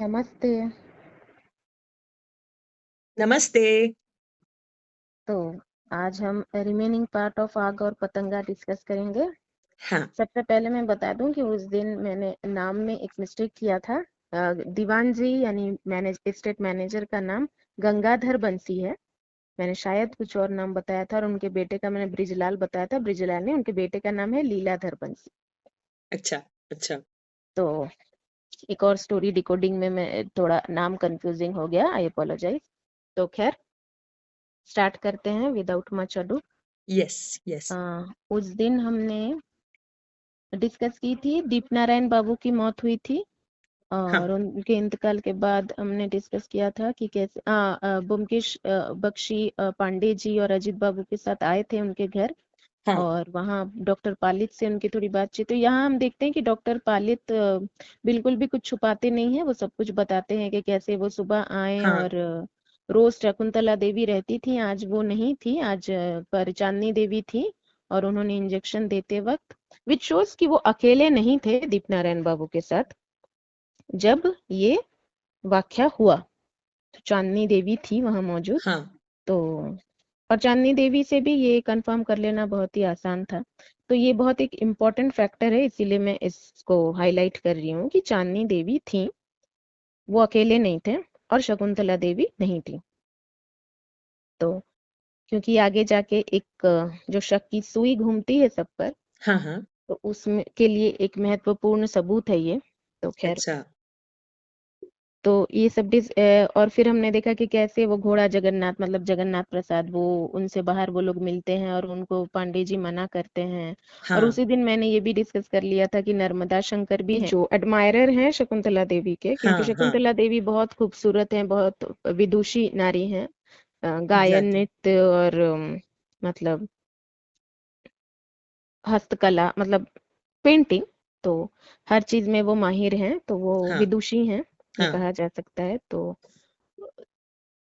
नमस्ते। नमस्ते। तो आज हम रिमेनिंग पार्ट ऑफ आग और पतंगा डिस्कस करेंगे। हाँ, सबसे पहले मैं बता दूं कि उस दिन मैंने नाम में एक मिस्टेक किया था। दीवान जी यानी स्टेट मैनेजर का नाम गंगाधर बंसी है। मैंने शायद कुछ और नाम बताया था और उनके बेटे का मैंने ब्रिजलाल बताया था। ब्रिजलाल नहीं, उनके बेटे का नाम है लीलाधर बंसी। अच्छा, अच्छा। तो एक और स्टोरी डिकोडिंग में मैं थोड़ा नाम कंफ्यूजिंग हो गया, आई अपोलोजाइज। तो खैर स्टार्ट करते हैं without much ado. Yes, yes. उस दिन हमने डिस्कस की थी दीप नारायण बाबू की मौत हुई थी हाँ, और उनके इंतकाल के बाद हमने डिस्कस किया था कि कैसे ब्योमकेश बख्शी पांडे जी और अजीत बाबू के साथ आए थे उनके घर हाँ, और वहाँ डॉक्टर पालित से उनकी थोड़ी बातचीत। तो यहाँ हम देखते हैं कि डॉक्टर पालित बिल्कुल भी कुछ छुपाते नहीं है, वो सब कुछ बताते हैं कि कैसे वो सुबह आए हाँ, और रोज शकुंतला देवी रहती थी, आज वो नहीं थी, आज पर चांदनी देवी थी और उन्होंने इंजेक्शन देते वक्त विच शोज कि वो अकेले नहीं थे दीप नारायण बाबू के साथ जब ये वाकया हुआ। तो चांदनी देवी थी वहां मौजूद। हाँ। तो और चांदनी देवी से भी ये कंफर्म कर लेना बहुत ही आसान था। तो ये बहुत एक इम्पोर्टेंट फैक्टर है, इसीलिए मैं इसको हाईलाइट कर रही हूँ कि चांदनी देवी थी, वो अकेले नहीं थे और शकुंतला देवी नहीं थी। तो क्योंकि आगे जाके एक जो शक की सुई घूमती है सब पर, हाँ, हाँ। तो उसमें के लिए एक महत्वपूर्ण सबूत है ये। तो खैर, अच्छा। तो ये सब और फिर हमने देखा कि कैसे वो घोड़ा जगन्नाथ मतलब जगन्नाथ प्रसाद, वो उनसे बाहर वो लोग मिलते हैं और उनको पांडे जी मना करते हैं। और हाँ, उसी दिन मैंने ये भी डिस्कस कर लिया था कि नर्मदा शंकर भी हैं जो एडमायरर हैं शकुंतला देवी के, क्योंकि हाँ, हाँ। शकुंतला देवी बहुत खूबसूरत हैं, बहुत विदुषी नारी हैं। गायन, एग्ज़ैक्टली। नृत्य और मतलब हस्तकला, मतलब पेंटिंग, तो हर चीज में वो माहिर हैं, तो वो हाँ, विदुषी हैं, ये हाँ। कहा जा सकता है। तो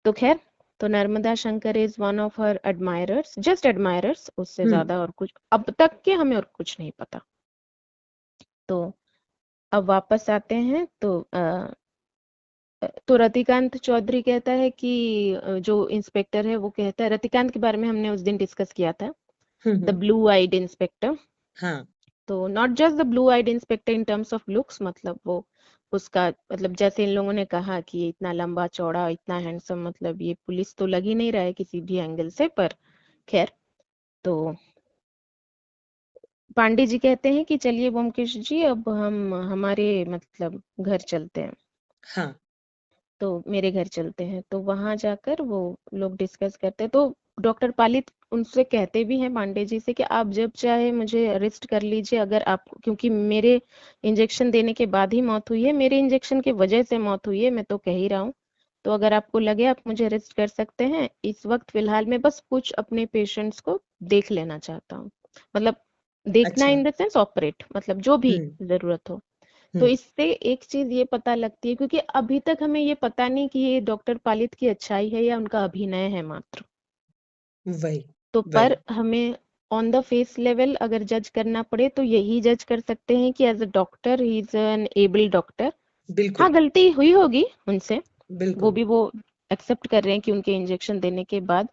खैर, तो Narmada Shankar is one of her admirers, just admirers, उससे हुँ, ज्यादा और कुछ अब तक के हमें और कुछ नहीं पता। तो अब वापस आते हैं। तो रतिकांत चौधरी कहता है कि जो इंस्पेक्टर है वो कहता है, रतिकांत के बारे में हमने उस दिन डिस्कस किया था, hmm, the hmm. Blue eyed inspector. हाँ, तो not just the blue eyed inspector in terms of looks, मतलब वो उसका मतलब जैसे इन लोगों ने कहा कि ये इतना लंबा चौड़ा इतना हैंडसम, मतलब ये पुलिस तो लग ही नहीं रहा है किसी भी एंगल से। पर खैर, तो पांडे जी कहते हैं कि चलिए ब्योमकेश जी, अब हम हमारे मतलब घर चलते हैं। हाँ। तो मेरे घर चलते हैं, तो वहां जाकर वो लोग डिस्कस करते हैं। तो डॉक्टर पालित उनसे कहते भी हैं पांडे जी से कि आप जब चाहे मुझे अरेस्ट कर लीजिए, अगर आपको, क्योंकि मेरे इंजेक्शन देने के बाद ही मौत हुई है, मेरे इंजेक्शन की वजह से मौत हुई है, मैं तो कह ही रहा हूँ। तो अगर आपको लगे आप मुझे अरेस्ट कर सकते हैं, इस वक्त फिलहाल मैं बस कुछ अपने पेशेंट्स को देख लेना चाहता हूँ, मतलब देखना अच्छा। इन द सेंस ऑपरेट, मतलब जो भी हुँ, जरूरत हो। तो हुँ। इससे एक चीज ये पता लगती है, क्योंकि अभी तक हमें ये पता नहीं कि ये डॉक्टर पालित की अच्छाई है या उनका अभिनय है मात्र। वही, तो पर वही। हमें ऑन द फेस लेवल अगर जज करना पड़े तो यही जज कर सकते हैं कि as a doctor he is an able doctor. हाँ, बिल्कुल, गलती हुई होगी उनसे, वो बिल्कुल। भी वो एक्सेप्ट कर रहे हैं कि उनके इंजेक्शन देने के बाद।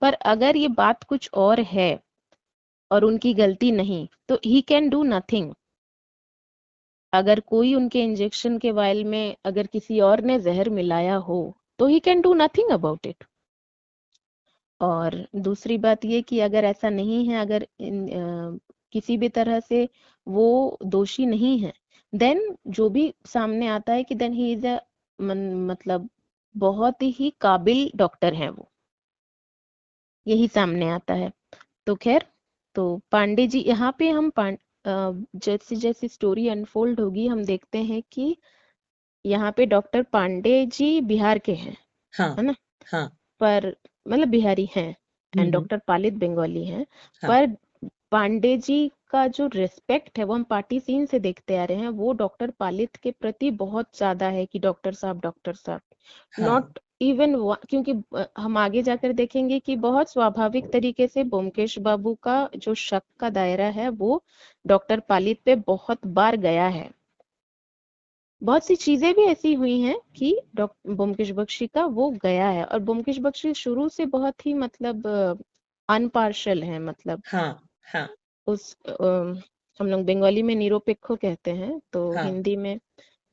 पर अगर ये बात कुछ और है और उनकी गलती नहीं, तो ही कैन डू नथिंग। अगर कोई उनके इंजेक्शन के वायल में अगर किसी और ने जहर मिलाया हो, तो he can do nothing about it. और दूसरी बात ये कि अगर ऐसा नहीं है, अगर किसी भी तरह से वो दोषी नहीं है, देन जो भी सामने आता है कि देन ही इज अ मतलब बहुत ही काबिल डॉक्टर है वो, यही सामने आता है। तो खैर, तो पांडे जी यहाँ पे हम जैसे जैसे स्टोरी अनफोल्ड होगी हम देखते हैं कि यहाँ पे डॉक्टर पांडे जी बिहार के हैं, हाँ, है ना? हाँ। पर मतलब बिहारी हैं, हुँ, एंड हुँ। डॉक्टर पालित बंगाली हैं। हाँ, पर पांडे जी का जो रिस्पेक्ट है वो हम पार्टी सीन से देखते आ रहे हैं, वो डॉक्टर पालित के प्रति बहुत ज्यादा है कि डॉक्टर साहब, डॉक्टर साहब, हाँ। Not even. क्योंकि हम आगे जाकर देखेंगे कि बहुत स्वाभाविक तरीके से ब्योमकेश बाबू का जो शक का दायरा है वो डॉक्टर पालित पे बहुत बार गया है। बहुत सी चीजें भी ऐसी हुई हैं कि डॉक्टर ब्योमकेश बख्शी का वो गया है, और ब्योमकेश बख्शी शुरू से बहुत ही मतलब अनपार्शल है, मतलब हाँ हाँ उस हम लोग बंगाली में निरपेक्ष कहते हैं, तो हाँ हिंदी में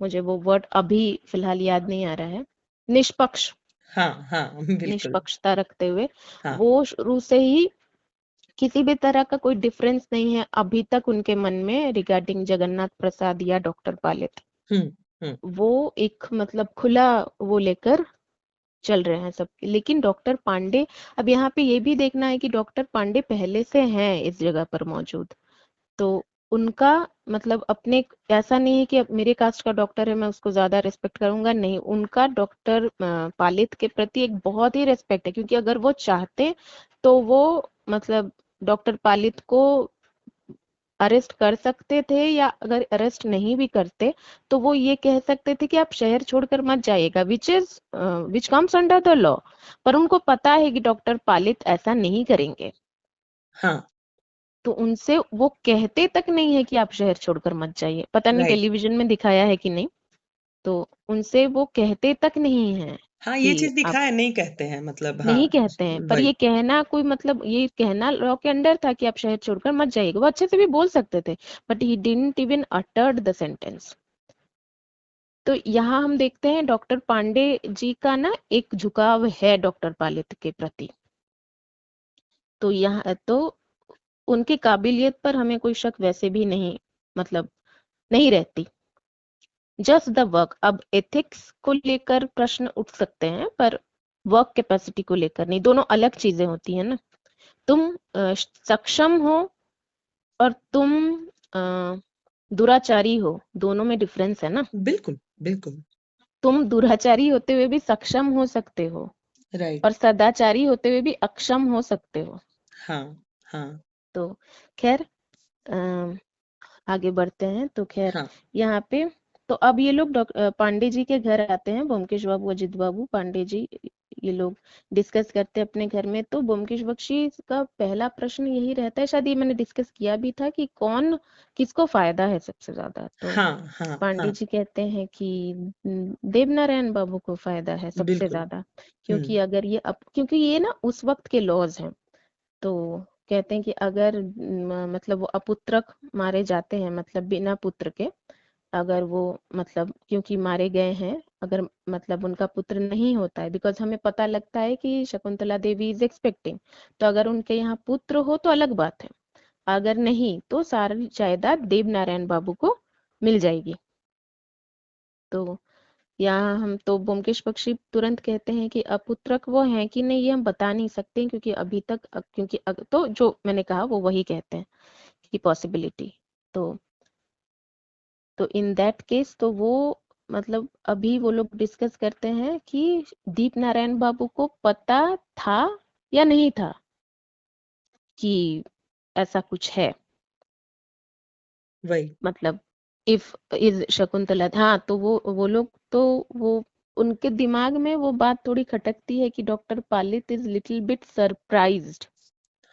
मुझे वो वर्ड अभी फिलहाल याद नहीं आ रहा है। निष्पक्ष, हाँ हाँ बिल्कुल। निष्पक्षता रखते हुए हाँ। वो शुरू से ही किसी भी तरह का कोई डिफरेंस नहीं है अभी तक उनके मन में रिगार्डिंग जगन्नाथ प्रसाद या डॉक्टर पालित। हम्म हम्म। वो एक मतलब खुला वो लेकर चल रहे हैं सबके। लेकिन डॉक्टर पांडे, अब यहाँ पे ये भी देखना है कि डॉक्टर पांडे पहले से हैं इस जगह पर मौजूद, तो उनका मतलब अपने, ऐसा नहीं है कि अब मेरे कास्ट का डॉक्टर है मैं उसको ज्यादा रिस्पेक्ट करूंगा, नहीं, उनका डॉक्टर पालित के प्रति एक बहुत ही रिस्पेक्ट है, क्योंकि अगर वो चाहते तो वो मतलब डॉक्टर पालित को अरेस्ट कर सकते थे, या अगर अरेस्ट नहीं भी करते तो वो ये कह सकते थे कि आप शहर छोड़कर मत जाइएगा, which comes under the law. पर उनको पता है कि डॉक्टर पालित ऐसा नहीं करेंगे, हाँ। तो उनसे वो कहते तक नहीं है कि आप शहर छोड़कर मत जाइए। पता नहीं राइट। टेलीविजन में दिखाया है कि नहीं, तो उनसे वो कहते तक नहीं है हाँ, ये कि चीज आप, दिखाया नहीं कहते हैं मतलब, हाँ। नहीं कहते हैं, पर वही। ये कहना कोई मतलब, ये कहना लॉ के अंडर था कि आप शहर छोड़कर मत जाइएगा, वो अच्छे से भी बोल सकते थे, but he didn't even uttered the sentence. तो यहाँ हम देखते हैं डॉक्टर पांडे जी का ना एक झुकाव है डॉक्टर पालित के प्रति, तो यहाँ तो उनकी काबिलियत पर हमें कोई शक वैसे भी नहीं, मतलब नहीं रहती। जस्ट द वर्क, अब एथिक्स को लेकर प्रश्न उठ सकते हैं पर वर्क कैपेसिटी को लेकर नहीं, दोनों अलग चीजें होती है ना। तुम सक्षम हो और तुम अ, दुराचारी हो, दोनों में डिफरेंस है ना। बिल्कुल बिल्कुल। तुम दुराचारी होते हुए भी सक्षम हो सकते हो, और राइट। सदाचारी होते हुए भी अक्षम हो सकते हो। हाँ हाँ तो खैर अ, आगे बढ़ते हैं, तो खैर हाँ। यहाँ पे तो अब ये लोग पांडे जी के घर आते हैं, ब्योमकेश बाबू अजित बाबू पांडे जी, ये लोग डिस्कस करते हैं अपने घर में। तो ब्योमकेश बख्शी का पहला प्रश्न यही रहता है, शायद ये मैंने डिस्कस किया भी था, कि कौन किसको फायदा है सबसे ज्यादा। तो हाँ हाँ पांडे हाँ। जी कहते हैं कि देवनारायण बाबू को फायदा है सबसे बिल्कुल। ज्यादा, हम्म। क्योंकि अगर ये क्योंकि ये ना उस वक्त के लॉज हैं। तो कहते हैं कि अगर मतलब वो अपुत्रक मारे जाते हैं, मतलब बिना पुत्र के, अगर वो मतलब क्योंकि मारे गए हैं, अगर मतलब उनका पुत्र नहीं होता है, बिकॉज हमें पता लगता है कि शकुंतला देवी इज एक्सपेक्टिंग, तो अगर उनके यहाँ पुत्र हो तो अलग बात है, अगर नहीं तो सारी जायदाद देव नारायण बाबू को मिल जाएगी। तो यहाँ हम तो ब्योमकेश बख्शी तुरंत कहते हैं कि अपुत्रक वो हैं कि नहीं ये हम बता नहीं सकते, क्योंकि अभी तक तो जो मैंने कहा वो वही कहते हैं कि पॉसिबिलिटी। तो इन दैट केस तो वो मतलब अभी वो लोग डिस्कस करते हैं कि दीप नारायण बाबू को पता था या नहीं था कि ऐसा कुछ है, वही। मतलब इफ इज शकुंतला, हाँ, तो वो लोग तो वो उनके दिमाग में वो बात थोड़ी खटकती है कि doctor Palit is little bit surprised.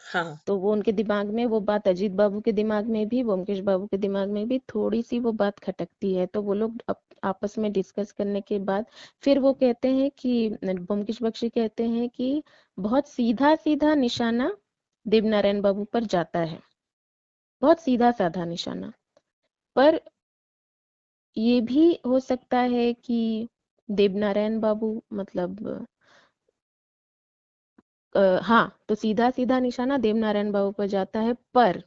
हाँ। तो वो उनके दिमाग में वो बात, अजीत बाबू के दिमाग में भी, ब्योमकेश बाबू के दिमाग में भी थोड़ी सी वो बात खटकती है। तो वो लोग आपस में डिस्कस करने के बाद फिर वो कहते हैं कि ब्योमकेश बख्शी कहते हैं कि बहुत सीधा सीधा निशाना देवनारायण बाबू पर जाता है, बहुत सीधा साधा निशाना। पर ये भी हो सकता है कि देवनारायण बाबू मतलब हाँ, तो सीधा सीधा निशाना देवनारायण बाबू पर जाता है, पर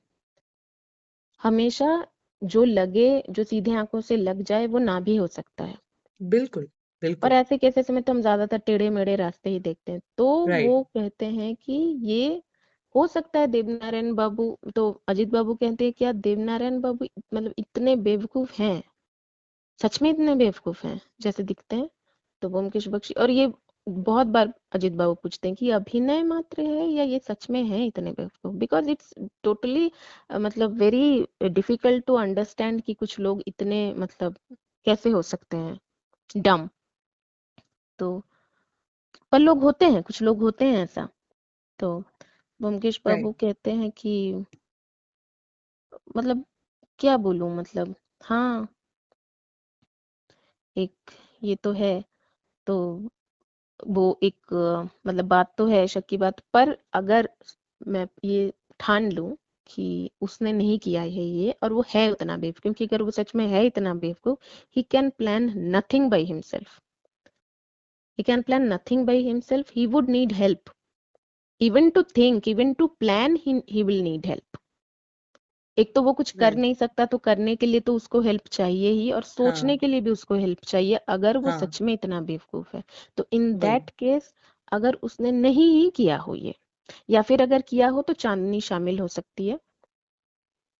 हमेशा जो लगे, जो सीधे आंखों से लग जाए वो ना भी हो सकता है। बिल्कुल और बिल्कुल। ऐसे केसेस में तो हम ज्यादातर टेढ़े मेढ़े रास्ते ही देखते हैं, तो राइट। वो कहते हैं कि ये हो सकता है देवनारायण बाबू, तो अजित बाबू कहते हैं क्या देवनारायण बाबू मतलब इतने बेवकूफ हैं, सच में इतने बेवकूफ हैं जैसे दिखते हैं। तो ब्योमकेश बख्शी, और ये बहुत बार अजित बाबू पूछते हैं कि अभिनय मात्र है या ये सच में है इतने बेवकूफ, बिकॉज इट्स टोटली मतलब वेरी डिफिकल्ट टू अंडरस्टैंड कि कुछ लोग इतने मतलब कैसे हो सकते हैं डम। तो पर लोग होते हैं, कुछ लोग होते हैं ऐसा। तो ब्योमकेश बाबू राइट। कहते हैं कि मतलब क्या बोलूं, मतलब हाँ, एक ये तो है। तो वो एक मतलब बात तो है शक की बात, पर अगर मैं ये ठान लूं कि उसने नहीं किया है ये और वो है उतना बेवकूफ, क्योंकि अगर वो सच में है इतना बेवकूफ, he can plan nothing by himself, he can plan nothing by himself, he would need help, even to think, even to plan, he will need help। एक तो वो कुछ कर राइट। नहीं सकता, तो करने के लिए तो उसको हेल्प चाहिए ही, और सोचने हाँ, के लिए भी उसको हेल्प चाहिए, अगर वो हाँ, सच में इतना बेवकूफ है। तो इन वही। दैट केस, अगर उसने नहीं ही किया हो ये, या फिर अगर किया हो तो चांदनी शामिल हो सकती है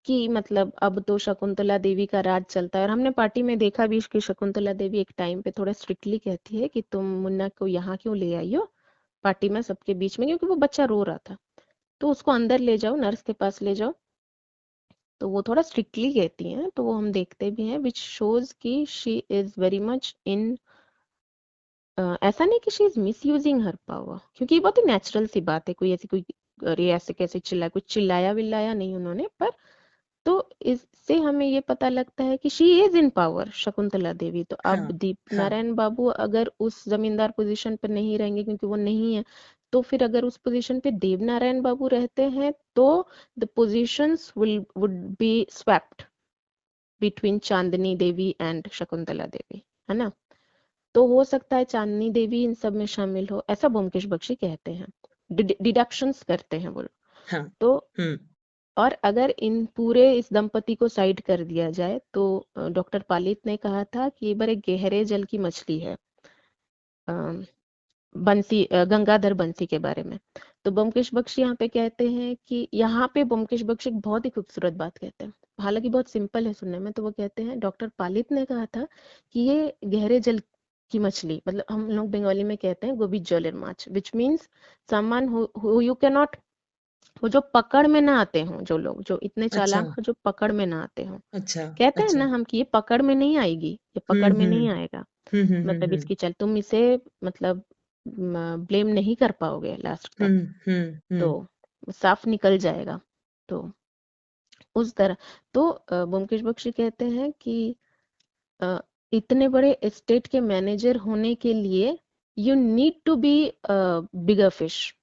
कि मतलब अब तो शकुंतला देवी का राज चलता है। और हमने पार्टी में देखा भी कि शकुंतला देवी एक टाइम पे थोड़ा स्ट्रिक्टली कहती है कि तुम मुन्ना को यहाँ क्यों ले आई हो पार्टी में सबके बीच में, क्योंकि वो बच्चा रो रहा था, तो उसको अंदर ले जाओ, नर्स के पास ले जाओ। तो वो थोड़ा स्ट्रिक्टली कहती हैं, तो वो हम देखते भी हैं, विच शोज कि she is very much in, ऐसा नहीं कि she is miss using her power, क्योंकि ये बहुत ही नेचुरल सी बात है। कोई ऐसी कोई अरे ऐसे कैसे चिल्लाया, कुछ चिल्लाया विल्लाया नहीं उन्होंने, पर तो इससे हमें ये पता लगता है कि she is in power Shakuntala Devi. तो अब हाँ, दीप हाँ, नारायण बाबू अगर उस जमींदार पोजीशन पर नहीं रहेंगे, क्योंकि वो नहीं है, तो फिर अगर उस पोजीशन पे देव नारायण बाबू रहते हैं, तो the positions will would be swapped between Chandni Devi and Shakuntala Devi, है ना। तो हो सकता है चांदनी देवी इन सब में शामिल हो, ऐसा ब्योमकेश बख्शी कहते हैं, डिडक्शंस करते हैं वो लोग। हाँ। तो हुँ, और अगर इन पूरे इस दंपति को साइड कर दिया जाए, तो डॉक्टर पालित ने कहा था कि ये बड़े गहरे जल की मछली है, बंसी गंगाधर बंसी के बारे में। तो ब्योमकेश बख्शी यहाँ पे कहते हैं कि यहाँ पे ब्योमकेश बख्शी एक बहुत ही खूबसूरत बात कहते हैं, हालांकि बहुत सिंपल है सुनने में। तो वो कहते हैं डॉक्टर पालित ने कहा था कि ये गहरे जल की मछली, मतलब हम लोग बंगाली में कहते हैं गोभी जलेर माछ, which means someone who you can not, वो जो पकड़ में ना आते हों, जो लोग जो इतने अच्छा, चालाक हो जो पकड़ में ना आते हों। अच्छा, कहते हैं अच्छा। ना हम कि ये पकड़ में नहीं आएगी, ये हुँ, पकड़ में हुँ। नहीं आएगा, हुँ, हुँ, हुँ, मतलब हुँ। इसकी चल तुम इसे मतलब ब्लेम नहीं कर पाओगे लास्ट हुँ, तक, हुँ, तो हुँ। साफ निकल जाएगा। तो उस तरह, तो ब्योमकेश बख्शी कहते हैं कि अ, इतने बड़े स्टेट के मैनेजर होने के लिए you need to be bigger fish,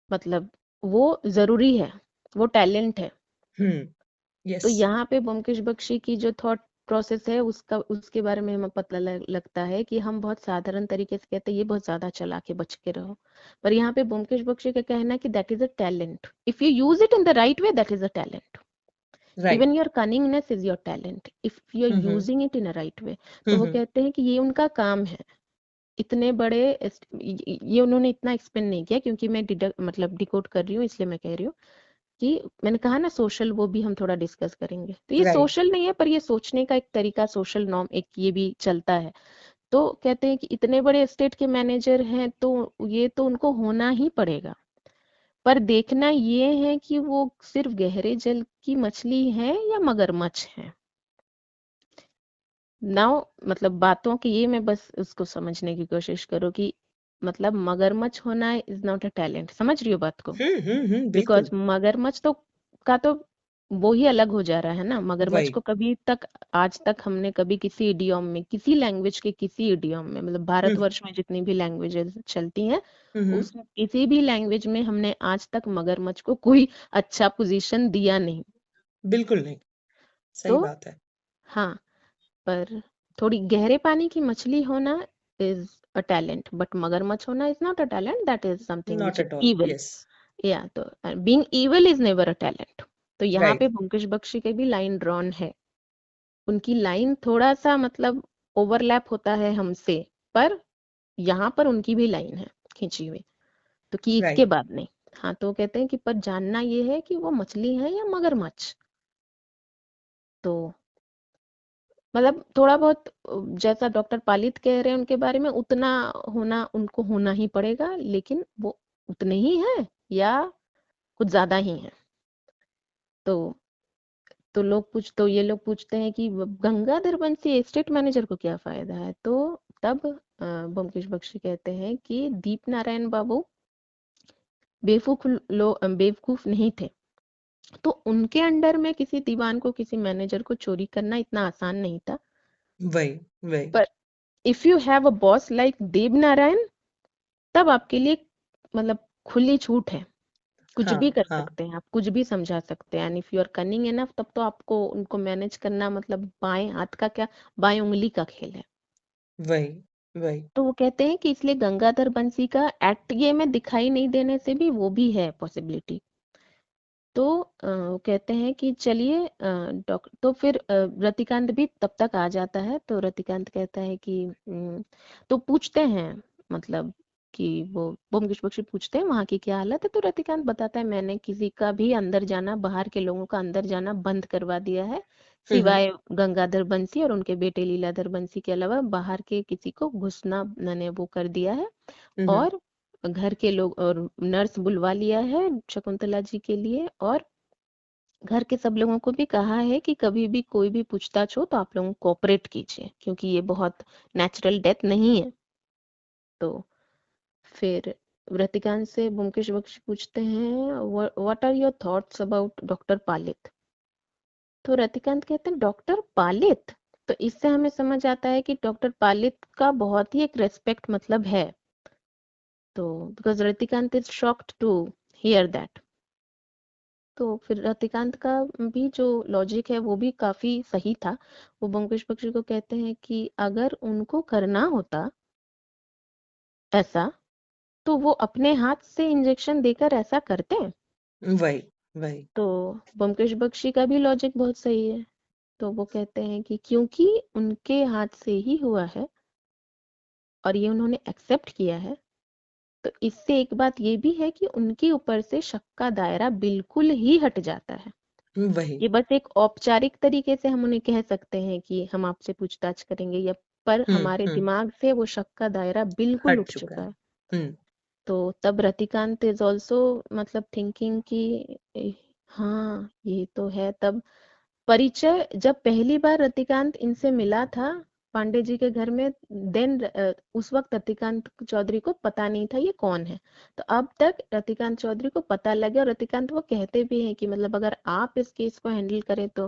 मतलब वो जरूरी है, वो टैलेंट है। हुँ, तो यस। यहाँ पे ब्योमकेश बख्शी की जो थॉट प्रोसेस है उसका, उसके बारे में हमें पता लगता है कि हम बहुत साधारण तरीके से कहते हैं ये बहुत ज्यादा चला के बच के रहो, पर यहाँ पे ब्योमकेश बख्शी का कहना है कि that is a talent, if you use it in the right way that is a talent, right. Even your cunningness is your talent if you are hmm, hmm. Using it in a right way. Hmm, तो वो हुँ। कहते हैं कि ये उनका काम है। इतने बड़े ये उन्होंने इतना एक्सप्लेन नहीं किया, क्योंकि मैं मतलब डिकोड कर रही हूँ, इसलिए मैं कह रही हूँ कि मैंने कहा ना सोशल, वो भी हम थोड़ा डिस्कस करेंगे। तो ये राइट। सोशल नहीं है, पर ये सोचने का एक तरीका, सोशल नॉर्म एक ये भी चलता है। तो कहते हैं कि इतने बड़े स्टेट के मैनेजर हैं, तो ये तो उनको होना ही पड़ेगा, पर देखना ये है कि वो सिर्फ गहरे जल की मछली है या मगरमच्छ है। नाउ मतलब बातों की ये, मैं बस उसको समझने की कोशिश करूँ कि मतलब मगरमच्छ होना इज नॉट अ टैलेंट, समझ रही हो बात को। हुँ, हुँ, हुँ, बिकॉज बिल्कुल। मगरमच्छ तो का तो वो ही अलग हो जा रहा है ना। मगरमच्छ वही। को कभी तक, आज तक हमने कभी किसी इडियम में, किसी लैंग्वेज के किसी इडियम में, मतलब हुँ, भारतवर्ष में जितनी भी लैंग्वेजेस चलती हैं, हुँ, हुँ। उस किसी भी लैंग्वेज में हमने आज तक मगरमच्छ को कोई अच्छा पोजीशन दिया नहीं। बिल्कुल नहीं, तो सही बात है। हाँ, पर थोड़ी गहरे पानी की मछली होना इज अ टैलेंट, बट मगरमच्छ होना is not a talent, that is something not which is at all, evil. Yes. या तो being evil is never a talent. तो यहाँ राइट, पे ब्योमकेश बख्शी की भी लाइन ड्रॉन है, उनकी लाइन थोड़ा सा मतलब ओवरलैप होता है हमसे, पर यहाँ पर उनकी भी लाइन है खींची हुई, तो कि इसके राइट। बाद नहीं। हाँ, तो वो कहते हैं कि पर जानना ये है कि वो मछली है या मगरमच्छ। तो मतलब थोड़ा बहुत जैसा डॉक्टर पालित कह रहे हैं उनके बारे में, उतना होना उनको होना ही पड़ेगा, लेकिन वो उतने ही हैं या कुछ ज्यादा ही हैं। तो तो ये लोग पूछते हैं कि गंगाधर बंसी स्टेट मैनेजर को क्या फायदा है। तो तब ब्योमकेश बख्शी कहते हैं कि दीप नारायण बाबू बेवकूफ नहीं थे, तो उनके अंडर में किसी दीवान को, किसी मैनेजर को चोरी करना इतना आसान नहीं था। वही वही पर if you have a boss like Dev Narayan, तब आपके लिए मतलब खुली छूट है, कुछ हाँ भी कर हाँ सकते हैं आप, कुछ भी समझा सकते हैं। And if you are cunning enough, तब तो आपको उनको मैनेज करना मतलब बाएं हाथ का क्या, बाएं उंगली का खेल है। वही वही तो वो कहते हैं कि इसलिए गंगाधर बंसी का एक्ट ये में दिखाई नहीं देने से भी वो भी है पॉसिबिलिटी। तो वो कहते हैं कि चलिए तो फिर रतिकांत भी तब तक आ जाता है। तो रतिकांत कहता है कि तो पूछते हैं मतलब कि वो ब्योमकेश बख्शी पूछते हैं वहां की क्या हालत है। तो रतिकांत बताता है मैंने किसी का भी अंदर जाना, बाहर के लोगों का अंदर जाना बंद करवा दिया है, हम्म सिवाय गंगाधर बंसी और उनके बेटे लीलाधर बंसी के अलावा बाहर के किसी को घुसना मैंने वो कर दिया है। हम्म और घर के लोग और नर्स बुलवा लिया है शकुंतला जी के लिए, और घर के सब लोगों को भी कहा है कि कभी भी कोई भी पूछताछ हो तो आप लोग कोऑपरेट कीजिए, क्योंकि ये बहुत नेचुरल डेथ नहीं है। तो फिर रतिकांत से ब्योमकेश बख्शी पूछते हैं what are your thoughts about doctor Palit. तो रतिकांत कहते हैं डॉक्टर पालित। तो इससे हमें समझ आता है कि डॉक्टर पालित का बहुत ही एक रेस्पेक्ट मतलब है। तो because Ratikant is shocked to hear that. तो फिर रतिकांत का भी जो लॉजिक है वो भी काफी सही था। वो ब्योमकेश बख्शी को कहते हैं कि अगर उनको करना होता ऐसा, तो वो अपने हाथ से इंजेक्शन देकर ऐसा करते। वही वही तो ब्योमकेश बख्शी का भी लॉजिक बहुत सही है। तो वो कहते हैं कि क्योंकि उनके हाथ से ही हुआ है और ये उन्होंने एक्सेप्ट किया है, तो इससे एक बात ये भी है कि उनके ऊपर से शक का दायरा बिल्कुल ही हट जाता है। वही ये बस एक औपचारिक तरीके से हम उन्हें कह सकते हैं कि हम आपसे पूछताछ करेंगे, या पर हमारे हम्म। दिमाग से वो शक का दायरा बिल्कुल हट उठ चुका चुका है। है। हम्म तो तब रतिकांत इज ऑल्सो मतलब थिंकिंग कि हाँ ये तो है। तब परिचय जब पहली बार रतिकांत इनसे मिला था पांडे जी के घर में, देन उस वक्त रतिकांत चौधरी को पता नहीं था ये कौन है। तो अब तक रतिकांत चौधरी को पता लगे, और रतिकांत वो कहते भी हैं कि मतलब अगर आप इस केस को हैंडल करें तो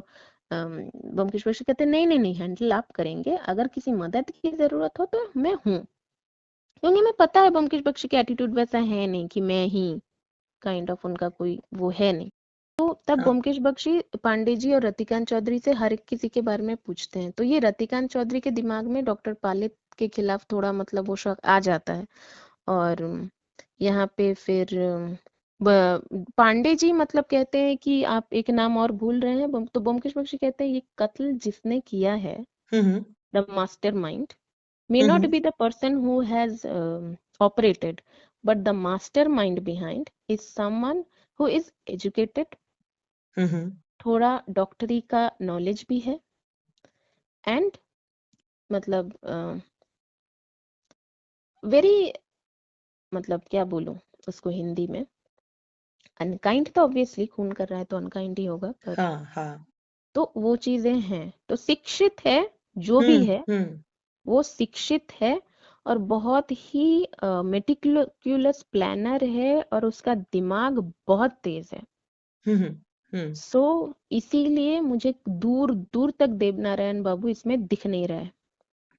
ब्योमकेश बख्शी कहते हैं नहीं नहीं नहीं, हैंडल आप करेंगे, अगर किसी मदद की जरूरत हो तो मैं हूँ। क्योंकि मैं पता है ब्योमकेश बख्शी का एटीट्यूड वैसा है नहीं कि मैं ही काइंड ऑफ उनका कोई वो है नहीं। तो तब हाँ ब्योमकेश बख्शी पांडे जी और रतिकांत चौधरी से हर एक किसी के बारे में पूछते हैं। तो ये रतिकांत चौधरी के दिमाग में डॉक्टर पालित के खिलाफ थोड़ा मतलब वो शक आ जाता है। और यहाँ पे फिर पांडे जी मतलब कहते हैं कि आप एक नाम और भूल रहे हैं। तो ब्योमकेश बख्शी कहते हैं ये कत्ल जिसने किया है, hmm the mastermind may not hmm be the person who has operated, but the mastermind behind is someone who is educated, हम्म थोड़ा डॉक्टरी का नॉलेज भी है, एंड मतलब वेरी मतलब क्या बोलूं उसको हिंदी में, अनकाइंड तो ऑब्वियसली खून कर रहा है तो अनकाइंड ही होगा, पर हाँ हाँ तो वो चीजें हैं। तो शिक्षित है, जो भी है हम्म वो शिक्षित है, और बहुत ही मेटिकुलस प्लानर है, और उसका दिमाग बहुत तेज है। हम्म हम्म सो इसीलिए मुझे दूर दूर तक देवनारायण बाबू इसमें दिख नहीं रहा है।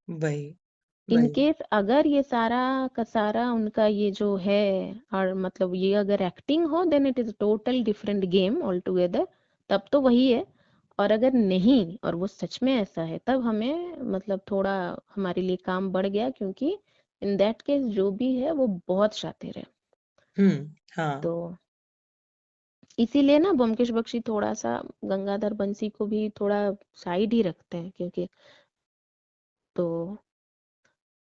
वही वही इनकेस अगर ये सारा का सारा उनका ये जो है, और मतलब ये अगर एक्टिंग हो, then it is total different game altogether, तब तो वही है। और अगर नहीं और वो सच में ऐसा है, तब हमें मतलब थोड़ा हमारे लिए काम बढ़ गया, क्योंकि इन दैट केस जो भी है वो बहुत शातिर है। हाँ तो इसीलिए ना ब्योमकेश बख्शी थोड़ा सा गंगाधर बंसी को भी थोड़ा साइड ही रखते हैं, क्योंकि तो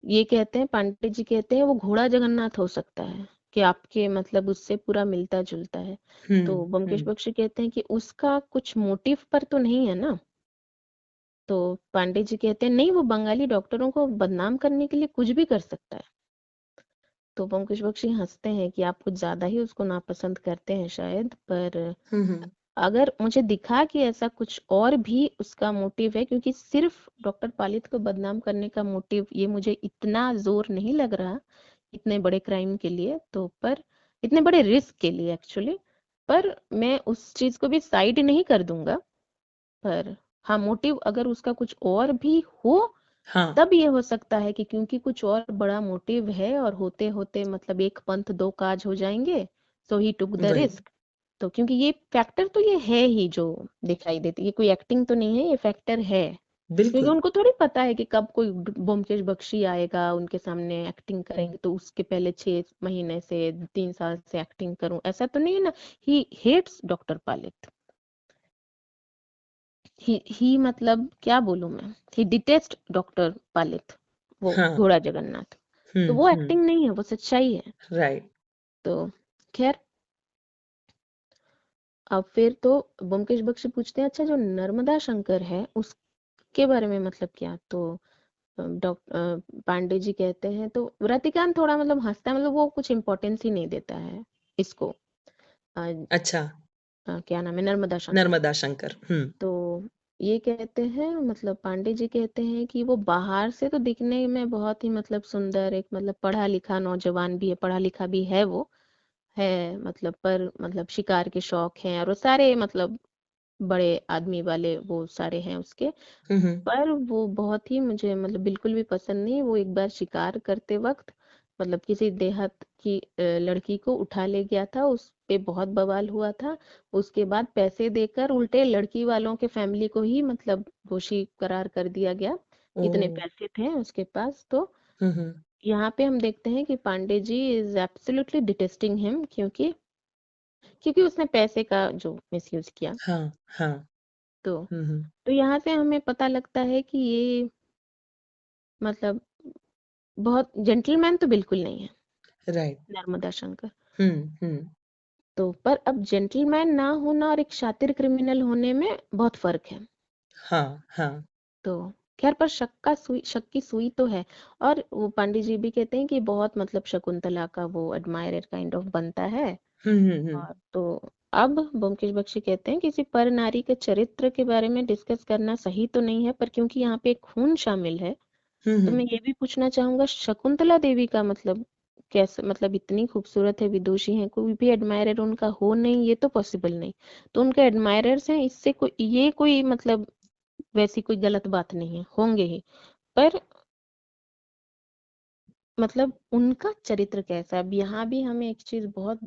ये कहते हैं पांडे जी कहते हैं वो घोड़ा जगन्नाथ हो सकता है कि आपके मतलब उससे पूरा मिलता जुलता है। तो ब्योमकेश हम्म बख्शी कहते हैं कि उसका कुछ मोटिव पर तो नहीं है ना। तो पांडे जी कहते हैं नहीं, वो बंगाली डॉक्टरों को बदनाम करने के लिए कुछ भी कर सकता है। तो ब्योमकेश बख्शी हंसते हैं कि आप कुछ ज्यादा ही उसको नापसंद करते हैं शायद, पर हम्म अगर मुझे दिखा कि ऐसा कुछ और भी उसका मोटिव है, क्योंकि सिर्फ डॉक्टर पालित को बदनाम करने का मोटिव ये मुझे इतना जोर नहीं लग रहा इतने बड़े क्राइम के लिए, तो पर इतने बड़े रिस्क के लिए एक्चुअली, पर मैं उस चीज को भी साइड नहीं कर दूंगा। पर हाँ, मोटिव अगर उसका कुछ और भी हो हाँ, तब ये हो सकता है कि क्योंकि कुछ और बड़ा मोटिव है और होते होते मतलब एक पंथ दो काज हो जाएंगे, सो ही टुक द वही, रिस्क। तो क्योंकि ये फैक्टर तो ये है ही जो दिखाई देती, ये कोई एक्टिंग तो नहीं है, ये फैक्टर है। क्योंकि बिल्कुल। उनको थोड़ी पता है कि कब कोई ब्योमकेश बख्शी आएगा उनके सामने एक्टिंग करेंगे तो उसके पहले 6 महीने से 3 साल से एक्टिंग करूं, ऐसा तो नहीं है ना। ही हेट्स डॉक्टर पालित। ही मतलब क्या बोलूं मैं, ही डिटेस्ट डॉक्टर पालित, वो हाँ, घोड़ा जगन्नाथ। तो हुँ, वो हुँ, एक्टिंग नहीं है, वो सच्चाई है। राइट, तो खैर, अब फिर तो ब्योमकेश बख्शी पूछते हैं अच्छा जो नर्मदा शंकर है उसके बारे में मतलब क्या। तो डॉक्टर पांडे जी कहते हैं, तो रतिकांत थोड़ा मतलब हंसता है, मतलब वो कुछ इम्पोर्टेंस ही नहीं देता है इसको। अ, अच्छा, क्या नाम है, नर्मदा शंकर। नर्मदा शंकर, तो ये कहते हैं, मतलब पांडे जी कहते हैं कि वो बाहर से तो दिखने में बहुत ही मतलब सुंदर, एक मतलब पढ़ा लिखा नौजवान भी है, पढ़ा लिखा भी है वो, है मतलब, पर मतलब शिकार के शौक हैं और वो सारे मतलब बड़े आदमी वाले वो सारे हैं उसके। हुँ, हुँ, पर वो बहुत ही मुझे मतलब बिल्कुल भी पसंद नहीं। वो एक बार शिकार करते वक्त मतलब किसी देहात की लड़की को उठा ले गया था, उस पे बहुत बवाल हुआ था। उसके बाद पैसे देकर उल्टे लड़की वालों के फैमिली को ही मतलब दोषी करार कर दिया गया, इतने ओह! पैसे थे उसके पास। तो हुँ, हुँ, यहाँ पे हम देखते हैं कि Pandey ji is absolutely डिटेस्टिंग him, क्योंकि क्योंकि उसने पैसे का जो मिसयूज किया। हाँ, हाँ, तो हुँ, हुँ, तो यहाँ से हमें पता लगता है कि ये मतलब बहुत जेंटलमैन तो बिल्कुल नहीं है राइट, नर्मदा शंकर। हुँ, हुँ, तो पर अब जेंटलमैन ना होना और एक शातिर क्रिमिनल होने में बहुत फर्क है। हाँ, हाँ, तो खैर, पर शक की सुई तो है। और वो पंडित जी भी कहते हैं कि बहुत मतलब शकुंतला का वो एडमायरर काइंड ऑफ बनता है। हुँ, हुँ, हुँ, और तो अब ब्योमकेश बख्शी कहते हैं किसी पर नारी के चरित्र के बारे में डिस्कस करना सही तो नहीं है, पर क्योंकि यहाँ पे एक खून शामिल है हुँ, तो मैं हुँ, ये भी पूछना चाहूंगा शकुंतला देवी का मतलब कैसे, मतलब इतनी खूबसूरत है, विदुषी है, कोई भी एडमायरर उनका हो नहीं ये तो पॉसिबल नहीं। तो उनके एडमायरर्स हैं, इससे कोई ये कोई मतलब वैसी कोई गलत बात नहीं है, होंगे ही। पर मतलब उनका चरित्र कैसा है, अब यहाँ भी हमें एक चीज बहुत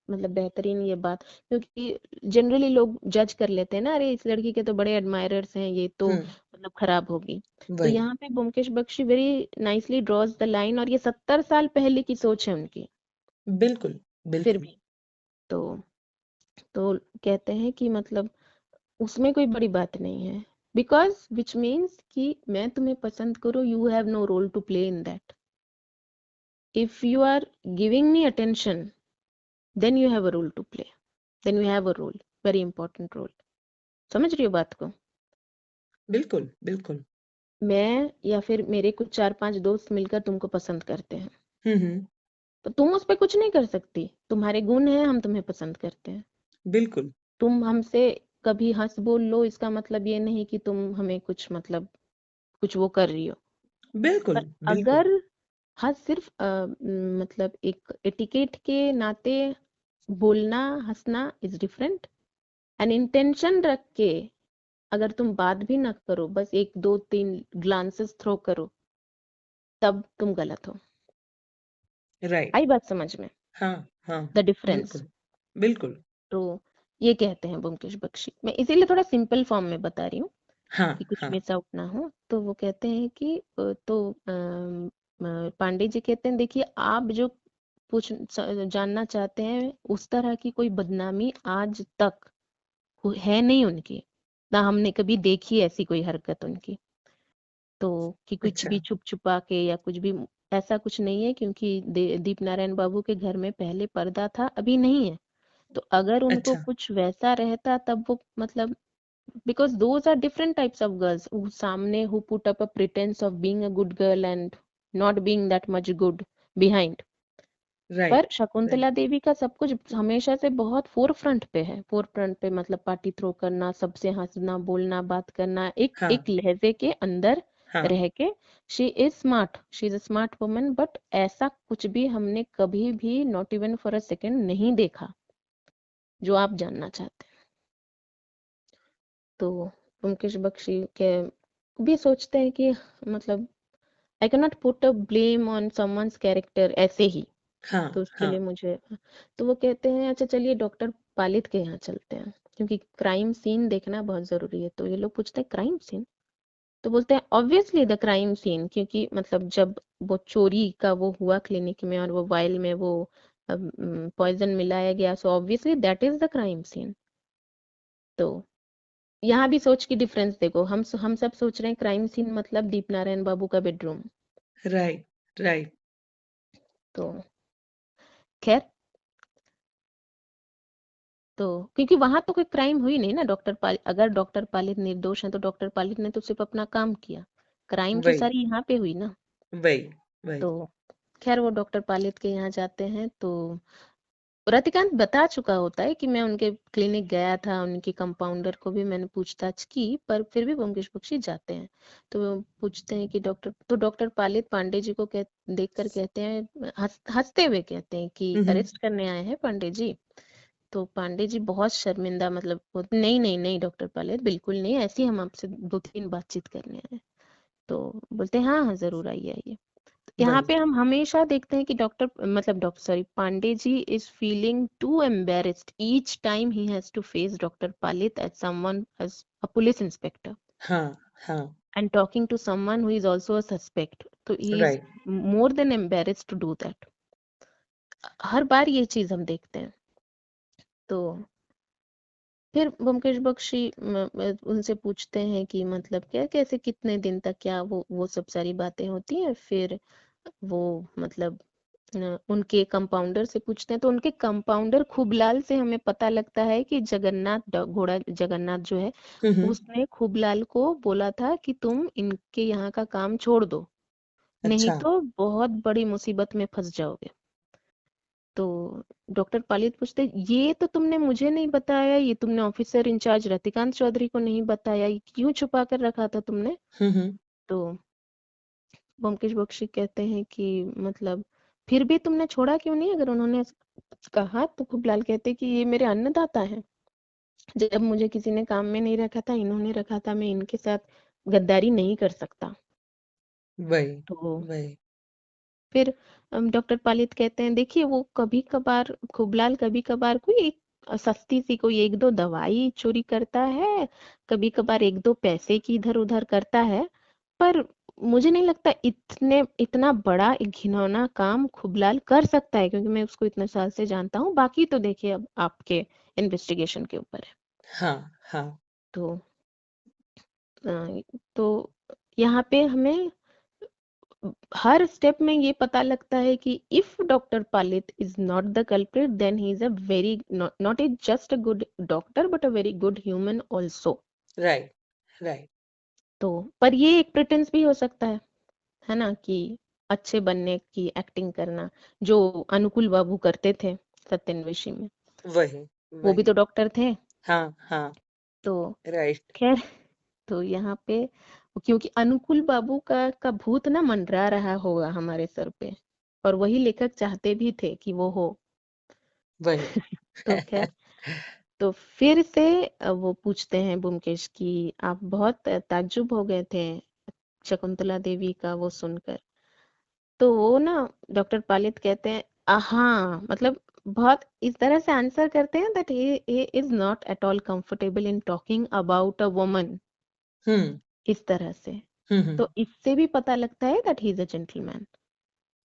मतलब बेहतरीन ये बात, क्योंकि जनरली लोग जज कर लेते हैं ना, अरे इस लड़की के तो बड़े एडमायरर्स हैं, ये तो हुँ, मतलब खराब होगी। तो वही, यहाँ पे Byomkesh Bakshi very nicely draws the line, और ये 70 साल पहले की सोच है उनकी। बिल्कुल, फिर बिल्कुल, भी तो तो कहते हैं कि मतलब उसमें कोई बड़ी बात नहीं है, बिकॉज विच मीन्स कि मैं तुम्हें पसंद करूँ, you have no role to play in that. If you are giving me attention, then you have a role to play, then you have a role, very important role। समझ रही हो बात को। बिल्कुल, बिल्कुल, मैं या फिर मेरे कुछ 4 5 दोस्त मिलकर तुमको पसंद करते हैं, हुँ, हुँ, तो तुम उस पर कुछ नहीं कर सकती, तुम्हारे गुण हैं, हम तुम्हें पसंद करते हैं। बिल्कुल, तुम हमसे कभी हंस बोल लो, इसका मतलब ये नहीं कि तुम हमें कुछ मतलब कुछ वो कर रही हो। बिल्कुल, पर बिल्कुल, अगर हाँ सिर्फ मतलब एक एटिकेट के नाते बोलना हंसना इज डिफरेंट, एन इंटेंशन रख के अगर तुम बात भी ना करो, बस 1 2 3 ग्लांसेस थ्रो करो, तब तुम गलत हो। राइट, आई बात समझ में, हाँ, हाँ, द डिफरेंस। बिल्कुल, बिल्कुल, तो ये कहते हैं ब्योमकेश बख्शी, मैं इसीलिए थोड़ा सिंपल फॉर्म में बता रही हूँ हाँ, कि कुछ हाँ, मिस आउट ना हो। तो वो कहते हैं कि पांडे जी कहते हैं देखिए, आप जो जानना चाहते हैं उस तरह की कोई बदनामी आज तक है नहीं उनकी, ना हमने कभी देखी ऐसी कोई हरकत उनकी। तो कि कुछ अच्छा, भी छुप छुपा के या कुछ भी, ऐसा कुछ नहीं है, क्योंकि दीप नारायण बाबू के घर में पहले पर्दा था, अभी नहीं है। तो अगर उनको अच्छा, कुछ वैसा रहता तब वो मतलब, because those are different types of girls who सामने who put up a pretense of being a good girl and not being that much good behind। पर राइट, राइट, शकुंतला देवी का सब कुछ हमेशा से बहुत फोर फ्रंट पे है, फोर फ्रंट पे मतलब पार्टी थ्रो करना, सबसे हंसना बोलना बात करना, एक हाँ, एक लहजे के अंदर हाँ, रह के। She is smart, she is a smart woman, but ऐसा कुछ भी हमने कभी भी not even for a second नहीं देखा जो आप जानना चाहते हैं। तो मुकेश बख्शी के भी सोचते हैं कि मतलब I can not put a blame on someone's character ऐसे ही, हाँ तो उसके हाँ लिए मुझे, तो वो कहते हैं अच्छा चलिए डॉक्टर पालित के यहाँ चलते हैं क्योंकि क्राइम सीन देखना बहुत जरूरी है। तो ये लोग पूछते हैं क्राइम सीन, तो बोलते हैं ऑब्वियसली द क्राइम सीन, क्योंकि मतलब जब वो चोरी का वो हुआ क्लिनिक में और वो वाइल में वो पॉइजन मिलाया गया, so obviously that is the crime scene. तो यहाँ भी सोच की डिफरेंस देखो, हम सब सोच रहे हैं क्राइम सीन मतलब दीप नारायण बाबू का बेडरूम। राइट राइट तो खैर, तो क्योंकि वहां तो कोई क्राइम हुई नहीं ना, डॉक्टर पाल अगर डॉक्टर पालित निर्दोष है तो डॉक्टर पालित ने तो सिर्फ अपना काम किया, क्राइम तो वही सारी यहाँ पे हुई ना। वही वही तो खैर वो डॉक्टर पालित के यहाँ जाते हैं, तो रतिकांत बता चुका होता है कि मैं उनके क्लिनिक गया था, उनके कंपाउंडर को भी मैंने पूछताछ की, पर फिर भी ब्योमकेश बख्शी जाते हैं। तो वो पूछते हैं कि डॉक्टर पालित पांडे जी को देख कर कहते हैं, हंसते हुए कहते हैं कि हम्म अरेस्ट करने आए हैं पांडे जी। तो पांडे जी बहुत शर्मिंदा, मतलब नहीं नहीं नहीं डॉक्टर पालित बिल्कुल नहीं, ऐसी हम आपसे 2-3 बातचीत करने आए हैं। तो बोलते हैं हाँ हाँ जरूर आइए आइए। यहाँ वही पे हम हमेशा देखते हैं कि डॉक्टर मतलब doctor sorry Pandey ji is feeling to embarrassed each time he has to face doctor Palit as someone as a police inspector हाँ हाँ and talking to someone who is also a suspect, तो he is right more than embarrassed to do that. हर बार ये चीज हम देखते हैं। तो फिर ब्योमकेश बख्शी उनसे पूछते हैं कि मतलब क्या कैसे कितने दिन तक, क्या वो सब सारी बातें होती हैं। फिर वो मतलब उनके कंपाउंडर से पूछते हैं, तो उनके कंपाउंडर खूबलाल से हमें पता लगता है कि घोड़ा जगन्नाथ जो है हम्म उसने खूबलाल को बोला था कि तुम इनके यहाँ का काम छोड़ दो, नहीं अच्छा तो बहुत बड़ी मुसीबत में फंस जाओगे। तो डॉक्टर पालित पूछते ये तो तुमने मुझे नहीं बताया, ये तुमने ऑफिसर इंचार्ज रतिकांत चौधरी को नहीं बताया, ये क्यों छुपा कर रखा था तुमने। हम्म तो ब्योमकेश बख्शी कहते हैं कि मतलब फिर भी तुमने छोड़ा क्यों नहीं अगर उन्होंने कहा। तो खूबलाल कहते कि ये मेरे अन्नदाता हैं, जब मुझे किसी ने काम में नहीं रखा था इन्होंने रखा था, मैं इनके साथ गद्दारी नहीं कर सकता। वही तो वही फिर डॉक्टर पालित कहते हैं देखिए वो कभी कभार खूबलाल कभी कभार कोई एक सस्ती सी कोई 1-2 दवाई चोरी करता है, कभी कभार 1-2 पैसे की इधर उधर करता है, पर मुझे नहीं लगता इतना बड़ा एक घिनौना काम खूबलाल कर सकता है, क्योंकि मैं उसको इतने साल से जानता हूँ। बाकी तो देखिए अब आपके इन्वेस्टिगेशन के ऊपर है। हाँ हाँ तो तो यहाँ पे हमें हर स्टेप में ये पता लगता है कि if doctor Palit is not the culprit then he is a very not a just a good doctor but a very good human also. Right right तो पर ये एक प्रिटेंस भी हो सकता है ना, कि अच्छे बनने की एक्टिंग करना, जो अनुकुल बाबू करते थे सत्यान्वेशी में, वही वो भी वही तो डॉक्टर थे। हाँ हाँ तो राइट खैर, तो यहाँ पे क्योंकि अनुकुल बाबू का भूत ना मंडरा रहा होगा हमारे सर पे, और वही लेखक चाहते भी थे कि वो हो। वही तो खैर, तो फिर से वो पूछते हैं ब्योमकेश कि आप बहुत ताज्जुब हो गए थे शकुंतला देवी का वो सुनकर। तो वो ना डॉक्टर पालित कहते हैं हाँ मतलब बहुत इस तरह से आंसर करते हैं that he is not at all comfortable in talking about a woman, hmm इस तरह से। हम्म तो इससे भी पता लगता है that he is a gentleman.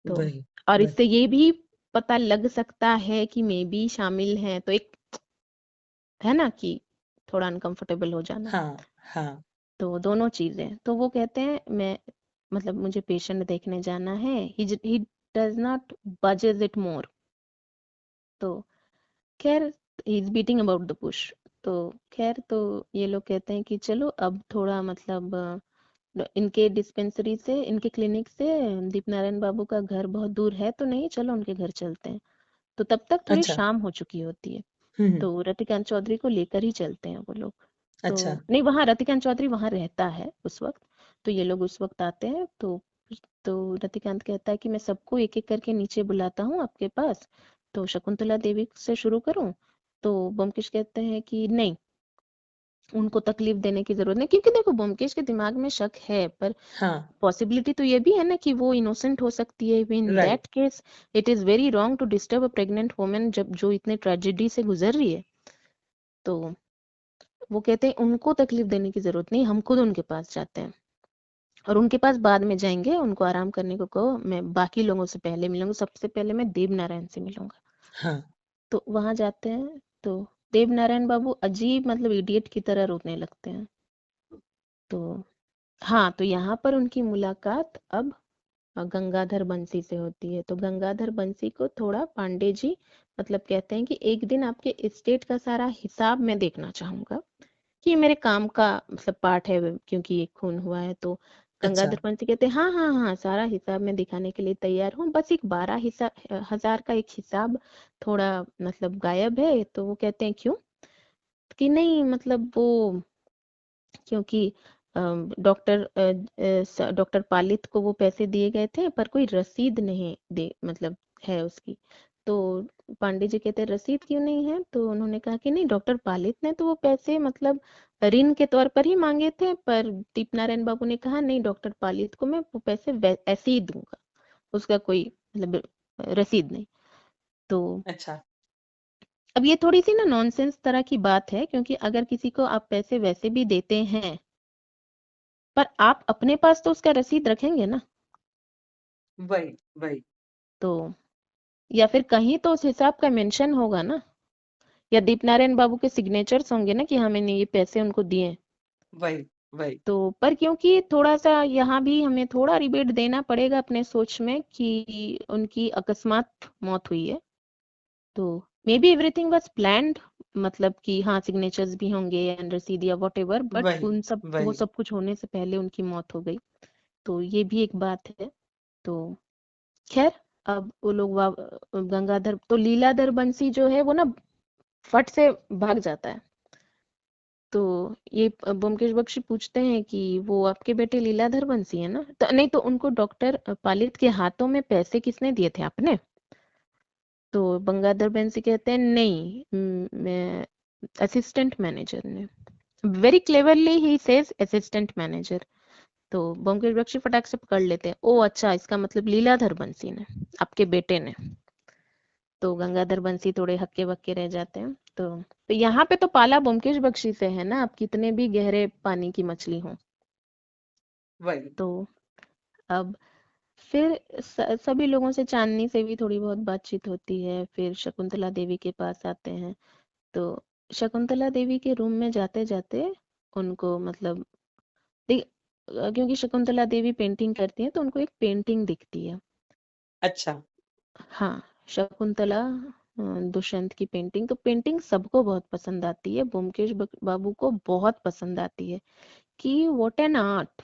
तो वही और वही इससे ये भी पता लग सकता है कि मे बी शामिल है, तो एक है ना कि थोड़ा अनकंफर्टेबल हो जाना। हाँ हाँ तो दोनों चीजें, तो वो कहते हैं मैं मतलब मुझे पेशेंट देखने जाना है, he does not budges it more. तो खैर he is beating about the bush. तो खैर, तो ये लोग कहते हैं कि चलो अब थोड़ा मतलब इनके डिस्पेंसरी से इनके क्लिनिक से दीप नारायण बाबू का घर बहुत दूर है तो नहीं, चलो उनके घर चलते हैं। तो तब तक थोड़ी अच्छा शाम हो चुकी होती है। हम्म तो रतिकांत चौधरी को लेकर ही चलते हैं वो लोग। तो अच्छा नहीं, वहां रतिकांत चौधरी वहां रहता है उस वक्त। तो ये लोग उस वक्त आते हैं। तो रतिकांत कहता है कि मैं सबको एक एक करके नीचे बुलाता हूँ आपके पास, तो शकुंतला देवी से शुरू करूं। तो ब्योमकेश कहते हैं कि नहीं, उनको तकलीफ देने की जरूरत नहीं, क्योंकि देखो ब्योमकेश के दिमाग में शक है, पर हाँ, पॉसिबिलिटी तो ये भी है ना कि वो इनोसेंट हो सकती है। In right. That case it is very wrong to disturb a pregnant woman जब जो इतने ट्रेजेडी से गुजर रही है। तो वो कहते हैं उनको तकलीफ देने की जरूरत नहीं, हम खुद उनके पास जाते हैं, और उनके पास बाद में जाएंगे, उनको आराम करने को कहो, मैं बाकी लोगों से पहले मिलूंगा, सबसे पहले मैं देव नारायण से मिलूंगा। हाँ, तो वहां जाते हैं तो देव नारायण बाबू अजीब मतलब इडियट की तरह रोने लगते हैं। तो हाँ, तो यहाँ पर उनकी मुलाकात अब गंगाधर बंसी से होती है। तो गंगाधर बंसी को थोड़ा पांडे जी मतलब कहते हैं कि एक दिन आपके एस्टेट का सारा हिसाब मैं देखना चाहूंगा, कि ये मेरे काम का मतलब पार्ट है, क्योंकि ये खून हुआ है। तो अच्छा, गंगाधर पंत कहते हैं हाँ हाँ हाँ, सारा हिसाब मैं दिखाने के लिए तैयार हूँ, बस एक 12,000 का एक हिसाब थोड़ा मतलब गायब है। तो वो कहते हैं क्यों? कि नहीं मतलब वो, क्योंकि डॉक्टर पालित को वो पैसे दिए गए थे, पर कोई रसीद नहीं दे मतलब है उसकी। तो पांडे जी कहते हैं रसीद क्यों नहीं है? तो उन्होंने कहा कि नहीं, डॉक्टर पालित ने तो वो पैसे मतलब ऋण के तौर पर ही मांगे थे, पर दीपनारायण बाबू ने कहा नहीं, डॉक्टर पालित को मैं वो पैसे ऐसे ही दूंगा, उसका कोई मतलब रसीद नहीं। तो अच्छा, अब ये थोड़ी सी ना नॉनसेंस तरह की बात है, क्योंकि अगर किसी को आप पैसे वैसे भी देते हैं, पर आप अपने पास तो उसका रसीद रखेंगे ना। वही, वही, तो या फिर कहीं तो उस हिसाब का मेंशन होगा ना, या दीपनारायण बाबू के सिग्नेचर्स होंगे ना कि हाँ मैंने ये पैसे उनको दिए। वही, वही, तो पर क्योंकि थोड़ा सा यहाँ भी हमें थोड़ा रिबेट देना पड़ेगा अपने सोच में कि उनकी अकस्मात मौत हुई है, तो may be everything was planned, मतलब कि हाँ सिग्नेचर्स भी होंगे एंड रसीद या वॉट एवर, बट वही, उन सब वो वही। सब कुछ होने से पहले उनकी मौत हो गई। तो ये भी एक बात है। तो खैर, अब वो लोग गंगाधर तो लीलाधर बंसी जो है वो ना फट से भाग जाता है। तो ये ब्योमकेश बख्शी पूछते हैं कि वो आपके बेटे लीलाधर बंसी है ना? तो नहीं, तो उनको डॉक्टर पालित के हाथों में पैसे किसने दिए थे, आपने? तो गंगाधर बंसी कहते हैं नहीं, मैं असिस्टेंट मैनेजर ने। Very cleverly he says assistant manager. तो ब्योमकेश बख्शी फटाक से पकड़ लेते हैं, ओ अच्छा, इसका मतलब लीलाधर बंसी ने, आपके बेटे ने। तो गंगाधर बंसी थोड़े हक्के बक्के रह जाते हैं। तो यहाँ पे तो पाला ब्योमकेश बख्शी से है ना, आप कितने भी गहरे पानी की मछली हो। वही। तो अब फिर सभी लोगों से, चांदनी से भी थोड़ी बहुत बातचीत होती है, फिर शकुंतला देवी के पास आते हैं। तो शकुंतला देवी के रूम में जाते जाते उनको मतलब क्योंकि शकुंतला देवी पेंटिंग करती हैं, तो उनको एक पेंटिंग दिखती है। अच्छा, हाँ, शकुंतला दुष्यंत की पेंटिंग, तो पेंटिंग सबको बहुत पसंद आती है, ब्योमकेश बाबू को बहुत पसंद आती है कि व्हाट एन आर्ट,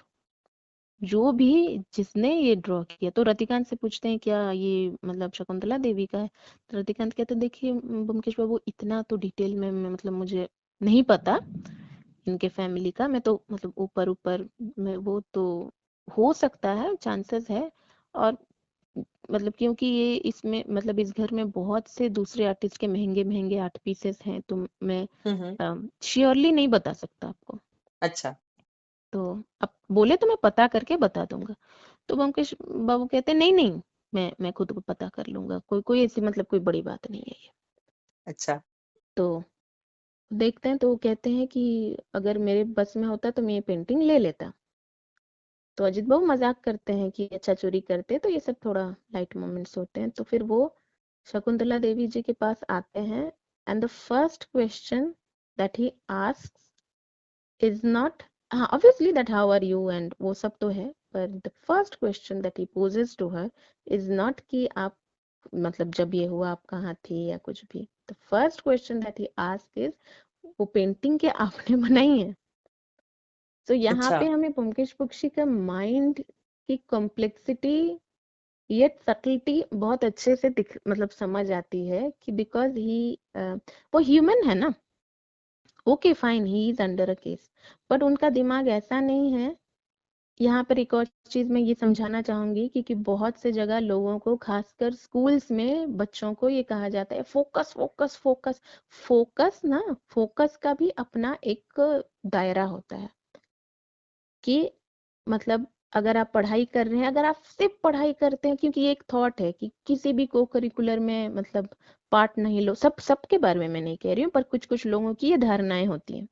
जो भी जिसने ये ड्रॉ किया। तो रतिकांत से पूछते हैं क्या ये मतलब शकुंतला देवी का है? तो रतिकांत कहते हैं देखिए ब्योमकेश बाबू, इतना तो डिटेल में मतलब मुझे नहीं पता इनके फैमिली का, मैं तो मतलब ऊपर ऊपर में वो तो हो सकता है, चांसेस है। और मतलब क्योंकि ये इसमें मतलब इस घर में बहुत से दूसरे आर्टिस्ट के महंगे महंगे आर्ट पीसेस हैं, तो मैं हम्म, श्योरली नहीं बता सकता आपको। अच्छा, तो अब बोले तो मैं पता करके बता दूंगा। तो ब्योमकेश बाबू कहते हैं नहीं नहीं, मैं खुद को पता कर लूंगा, कोई कोई ऐसी मतलब कोई बड़ी बात नहीं है ये। अच्छा, तो देखते हैं, तो वो कहते हैं कि अगर मेरे बस में होता तो मैं ये पेंटिंग ले लेता। तो अजित बाबू मजाक करते हैं कि अच्छा चोरी करते, तो ये सब थोड़ा लाइट मोमेंट्स होते हैं। तो फिर वो शकुंतला देवी जी के पास आते हैं, and the first question that he asks is not, हाँ obviously that how are you and वो सब तो है, पर the first question that he poses to her is not कि आप मतलब जब ये हुआ आप कहाँ थी या कुछ भी। The first question that he ask is वो पेंटिंग के आपने बनाई है? तो यहाँ अच्छा, पे हमें पंकज बख्शी का माइंड की कॉम्प्लेक्सिटी ये सटलिटी बहुत अच्छे से दिख मतलब समझ आती है कि बिकॉज ही वो ह्यूमन है ना। Okay fine, he is under a case, but उनका दिमाग ऐसा नहीं है यहाँ पर एक और चीज मैं ये समझाना चाहूंगी कि बहुत से जगह लोगों को, खासकर स्कूल्स में बच्चों को ये कहा जाता है फोकस फोकस फोकस। फोकस ना, फोकस का भी अपना एक दायरा होता है कि मतलब अगर आप पढ़ाई कर रहे हैं, अगर आप सिर्फ पढ़ाई करते हैं, क्योंकि ये एक थॉट है कि किसी भी को करिकुलर में मतलब पार्ट नहीं लो, सबके बारे में मैं नहीं कह रही हूँ, पर कुछ कुछ लोगों की ये धारणाएं होती हैं,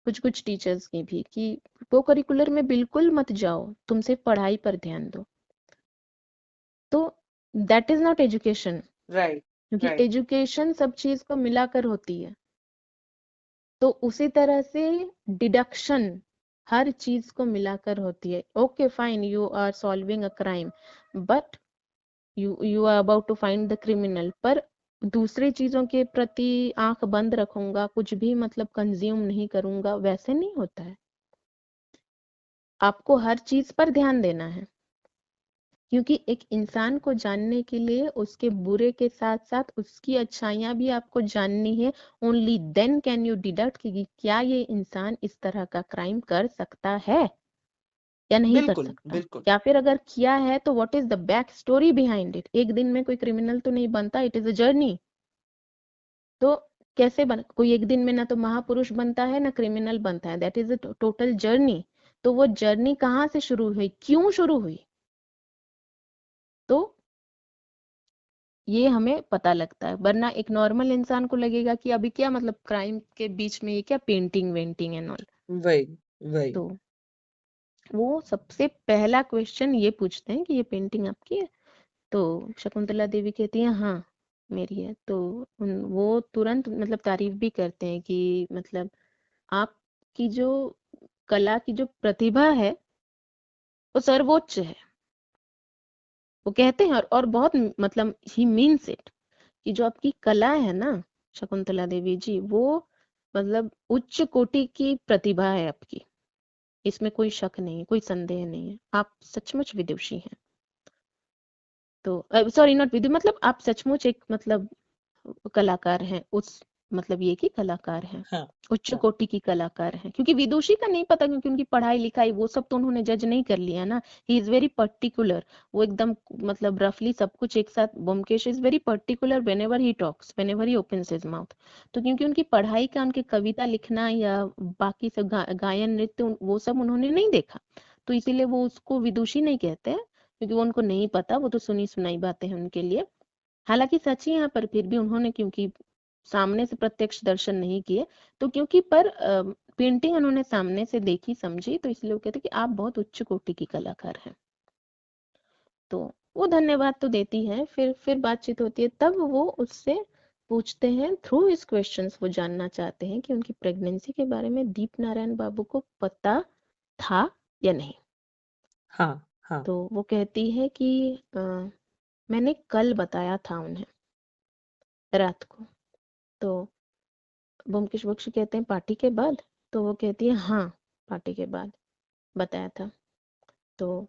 कुछ कुछ टीचर्स की भी, कि को करिकुलर में बिल्कुल मत जाओ, तुम सिर्फ पढ़ाई पर ध्यान दो। तो that is not education, right, क्योंकि राइट, एजुकेशन सब चीज को मिलाकर होती है। तो उसी तरह से डिडक्शन हर चीज को मिलाकर होती है। Okay fine, you are solving a crime, but you are about to find the criminal, पर दूसरी चीजों के प्रति आंख बंद रखूंगा, कुछ भी मतलब कंज्यूम नहीं करूंगा, वैसे नहीं होता है। आपको हर चीज पर ध्यान देना है, क्योंकि एक इंसान को जानने के लिए उसके बुरे के साथ साथ उसकी अच्छाइयां भी आपको जाननी है। Only then can you deduct कि क्या ये इंसान इस तरह का क्राइम कर सकता है या नहीं कर बिल्कुल, सकता, बिल्कुल, या फिर अगर किया है तो what is the back story behind it. एक दिन में कोई क्रिमिनल तो नहीं बनता, इट इज अ जर्नी। तो कैसे बन, कोई एक दिन में ना तो महापुरुष बनता है ना क्रिमिनल बनता है, that is a total journey. तो वो जर्नी कहाँ से शुरू हुई, क्यों शुरू हुई, तो ये हमें पता लगता है। वरना एक नॉर्मल इंसान को लगेगा कि अभी क्या मतलब क्राइम के बीच में ये क्या पेंटिंग वेंटिंग एंड ऑल। वही, वही, तो वो सबसे पहला क्वेश्चन ये पूछते हैं कि ये पेंटिंग आपकी है। तो शकुंतला देवी कहती है हाँ मेरी है। तो वो तुरंत मतलब तारीफ भी करते हैं कि मतलब आपकी जो कला की जो प्रतिभा है वो सर्वोच्च है। वो कहते हैं, और बहुत मतलब ही मीन्स इट, कि जो आपकी कला है ना शकुंतला देवी जी, वो मतलब उच्च कोटि की प्रतिभा है आपकी, इसमें कोई शक नहीं है, कोई संदेह नहीं है, आप सचमुच विदुषी हैं। तो सॉरी नॉट विदु, मतलब आप सचमुच एक मतलब कलाकार हैं, उस मतलब ये कि कलाकार हैं, हाँ, उच्च हाँ, कोटि की कलाकार हैं। क्योंकि विदुषी का नहीं पता, क्योंकि उनकी पढ़ाई लिखाई वो सब तो उन्होंने जज नहीं कर लिया ना। ही इज वेरी पर्टिकुलर, वो एकदम मतलब रफली सब कुछ एक साथ। Byomkesh is very particular when ever he talks, when ever he opens his mouth. तो क्योंकि उनकी पढ़ाई का, उनके कविता लिखना या बाकी सब गायन नृत्य वो सब उन्होंने नहीं देखा, तो इसीलिए वो उसको विदुषी नहीं कहते हैं, क्योंकि वो उनको नहीं पता, वो तो सुनी सुनाई बातें हैं उनके लिए। हालांकि सच ही यहाँ पर फिर भी उन्होंने, क्योंकि सामने से प्रत्यक्ष दर्शन नहीं किए, तो क्योंकि पर पेंटिंग उन्होंने सामने से देखी समझी, तो इसलिए वो कहते कि आप बहुत उच्च कोटि की कलाकार हैं। तो वो धन्यवाद तो देती है, फिर बातचीत होती है, तब वो उससे पूछते हैं थ्रू इस क्वेश्चंस, वो जानना चाहते हैं कि उनकी प्रेगनेंसी के बारे में दीप नारायण बाबू को पता था या नहीं। हाँ, हाँ, तो वो कहती है कि मैंने कल बताया था उन्हें रात को। तो ब्योमकेश बख्शी कहते हैं पार्टी के बाद। तो वो कहती है हाँ पार्टी के बाद बताया था। तो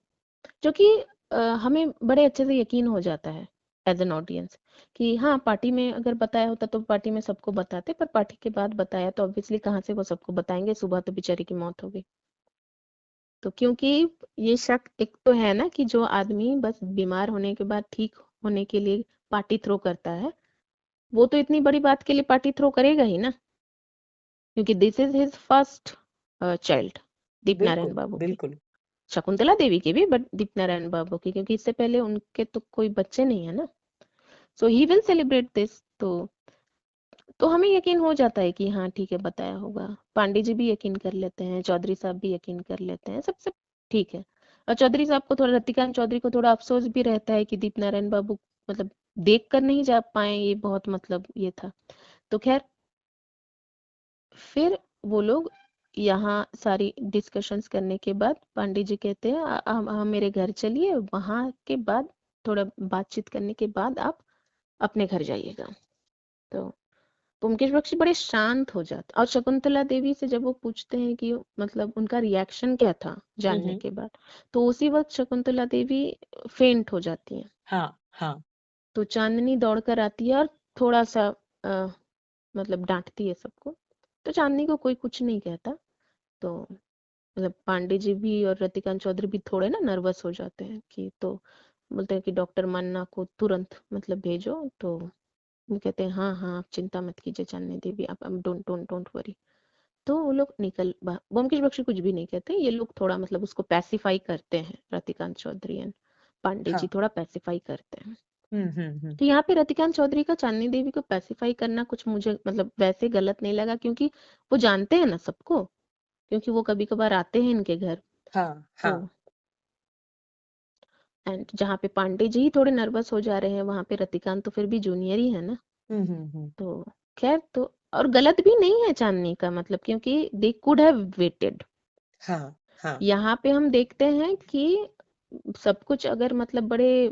जो कि हमें बड़े अच्छे से यकीन हो जाता है एज एन ऑडियंस, कि हाँ पार्टी में अगर बताया होता तो पार्टी में सबको बताते, पर पार्टी के बाद बताया तो ऑब्वियसली कहाँ से वो सबको बताएंगे, सुबह तो बेचारी की मौत हो गई। तो क्योंकि ये शक एक तो है ना कि जो आदमी बस बीमार होने के बाद ठीक होने के लिए पार्टी थ्रो करता है, वो तो इतनी बड़ी बात के लिए पार्टी थ्रो करेगा ही ना, क्योंकि this is his first child, Deep Narayan बिल्कुल, बाबू की। बिल्कुल, शकुंतला देवी की भी, बट दीप नारायण बाबू की, क्योंकि इससे पहले उनके तो कोई बच्चे नहीं है ना। सो ही विल सेलिब्रेट दिस। तो हमें यकीन हो जाता है कि हाँ ठीक है बताया होगा। पांडे जी भी यकीन कर लेते हैं, चौधरी साहब भी यकीन कर लेते हैं, सब सब ठीक है। और चौधरी साहब को थोड़ा, रतिकांत चौधरी को थोड़ा अफसोस भी रहता है कि दीप नारायण बाबू मतलब देख कर नहीं जा पाए, ये बहुत मतलब ये था। तो खैर फिर वो लोग यहाँ सारी डिस्कशंस करने के बाद पांडे जी कहते हैं हम मेरे घर चलिए, वहां के बाद थोड़ा बातचीत करने के बाद आप अपने घर जाइएगा। तो पुमकेश बख्शी बड़े शांत हो जाते, और शकुंतला देवी से जब वो पूछते हैं कि मतलब उनका रिएक्शन क्या था जानने हम्म, के बाद, तो उसी वक्त शकुंतला देवी फेंट हो जाती हैं। हाँ, हाँ, तो चांदनी दौड़कर आती है और थोड़ा सा अ, मतलब डांटती है सबको। तो चांदनी को कोई कुछ नहीं कहता। तो मतलब पांडे जी भी और रतिकांत चौधरी भी थोड़े ना नर्वस हो जाते हैं कि, तो बोलते हैं कि डॉक्टर मन्ना को तुरंत मतलब भेजो। तो वो कहते हैं हाँ हाँ आप चिंता मत कीजिए चांदनी देवी, आप डोंट डोंट डोंट वरी। तो वो लोग ब्योमकेश बख्शी कुछ भी नहीं कहते, ये लोग थोड़ा मतलब उसको पैसिफाई करते हैं, रतिकांत चौधरी एंड पांडे जी हाँ। थोड़ा पैसिफाई करते हैं। हम्म। तो यहाँ पे रतिकांत चौधरी का चांदनी देवी को पैसिफाई करना कुछ मुझे मतलब वैसे गलत नहीं लगा, क्योंकि वो जानते हैं ना सबको, क्योंकि वो कभी कभार आते हैं इनके घर। हाँ तो हाँ। एंड जहाँ पे पांडे जी ही थोड़े नर्वस हो जा रहे हैं, वहां पे रतिकांत तो फिर भी जूनियर ही है ना। हम्म। तो खैर, तो और गलत भी नहीं है चांदनी का मतलब, क्योंकि दे कुड हैव वेटेड। हाँ हाँ। यहाँ पे हम देखते हैं कि सब कुछ अगर मतलब बड़े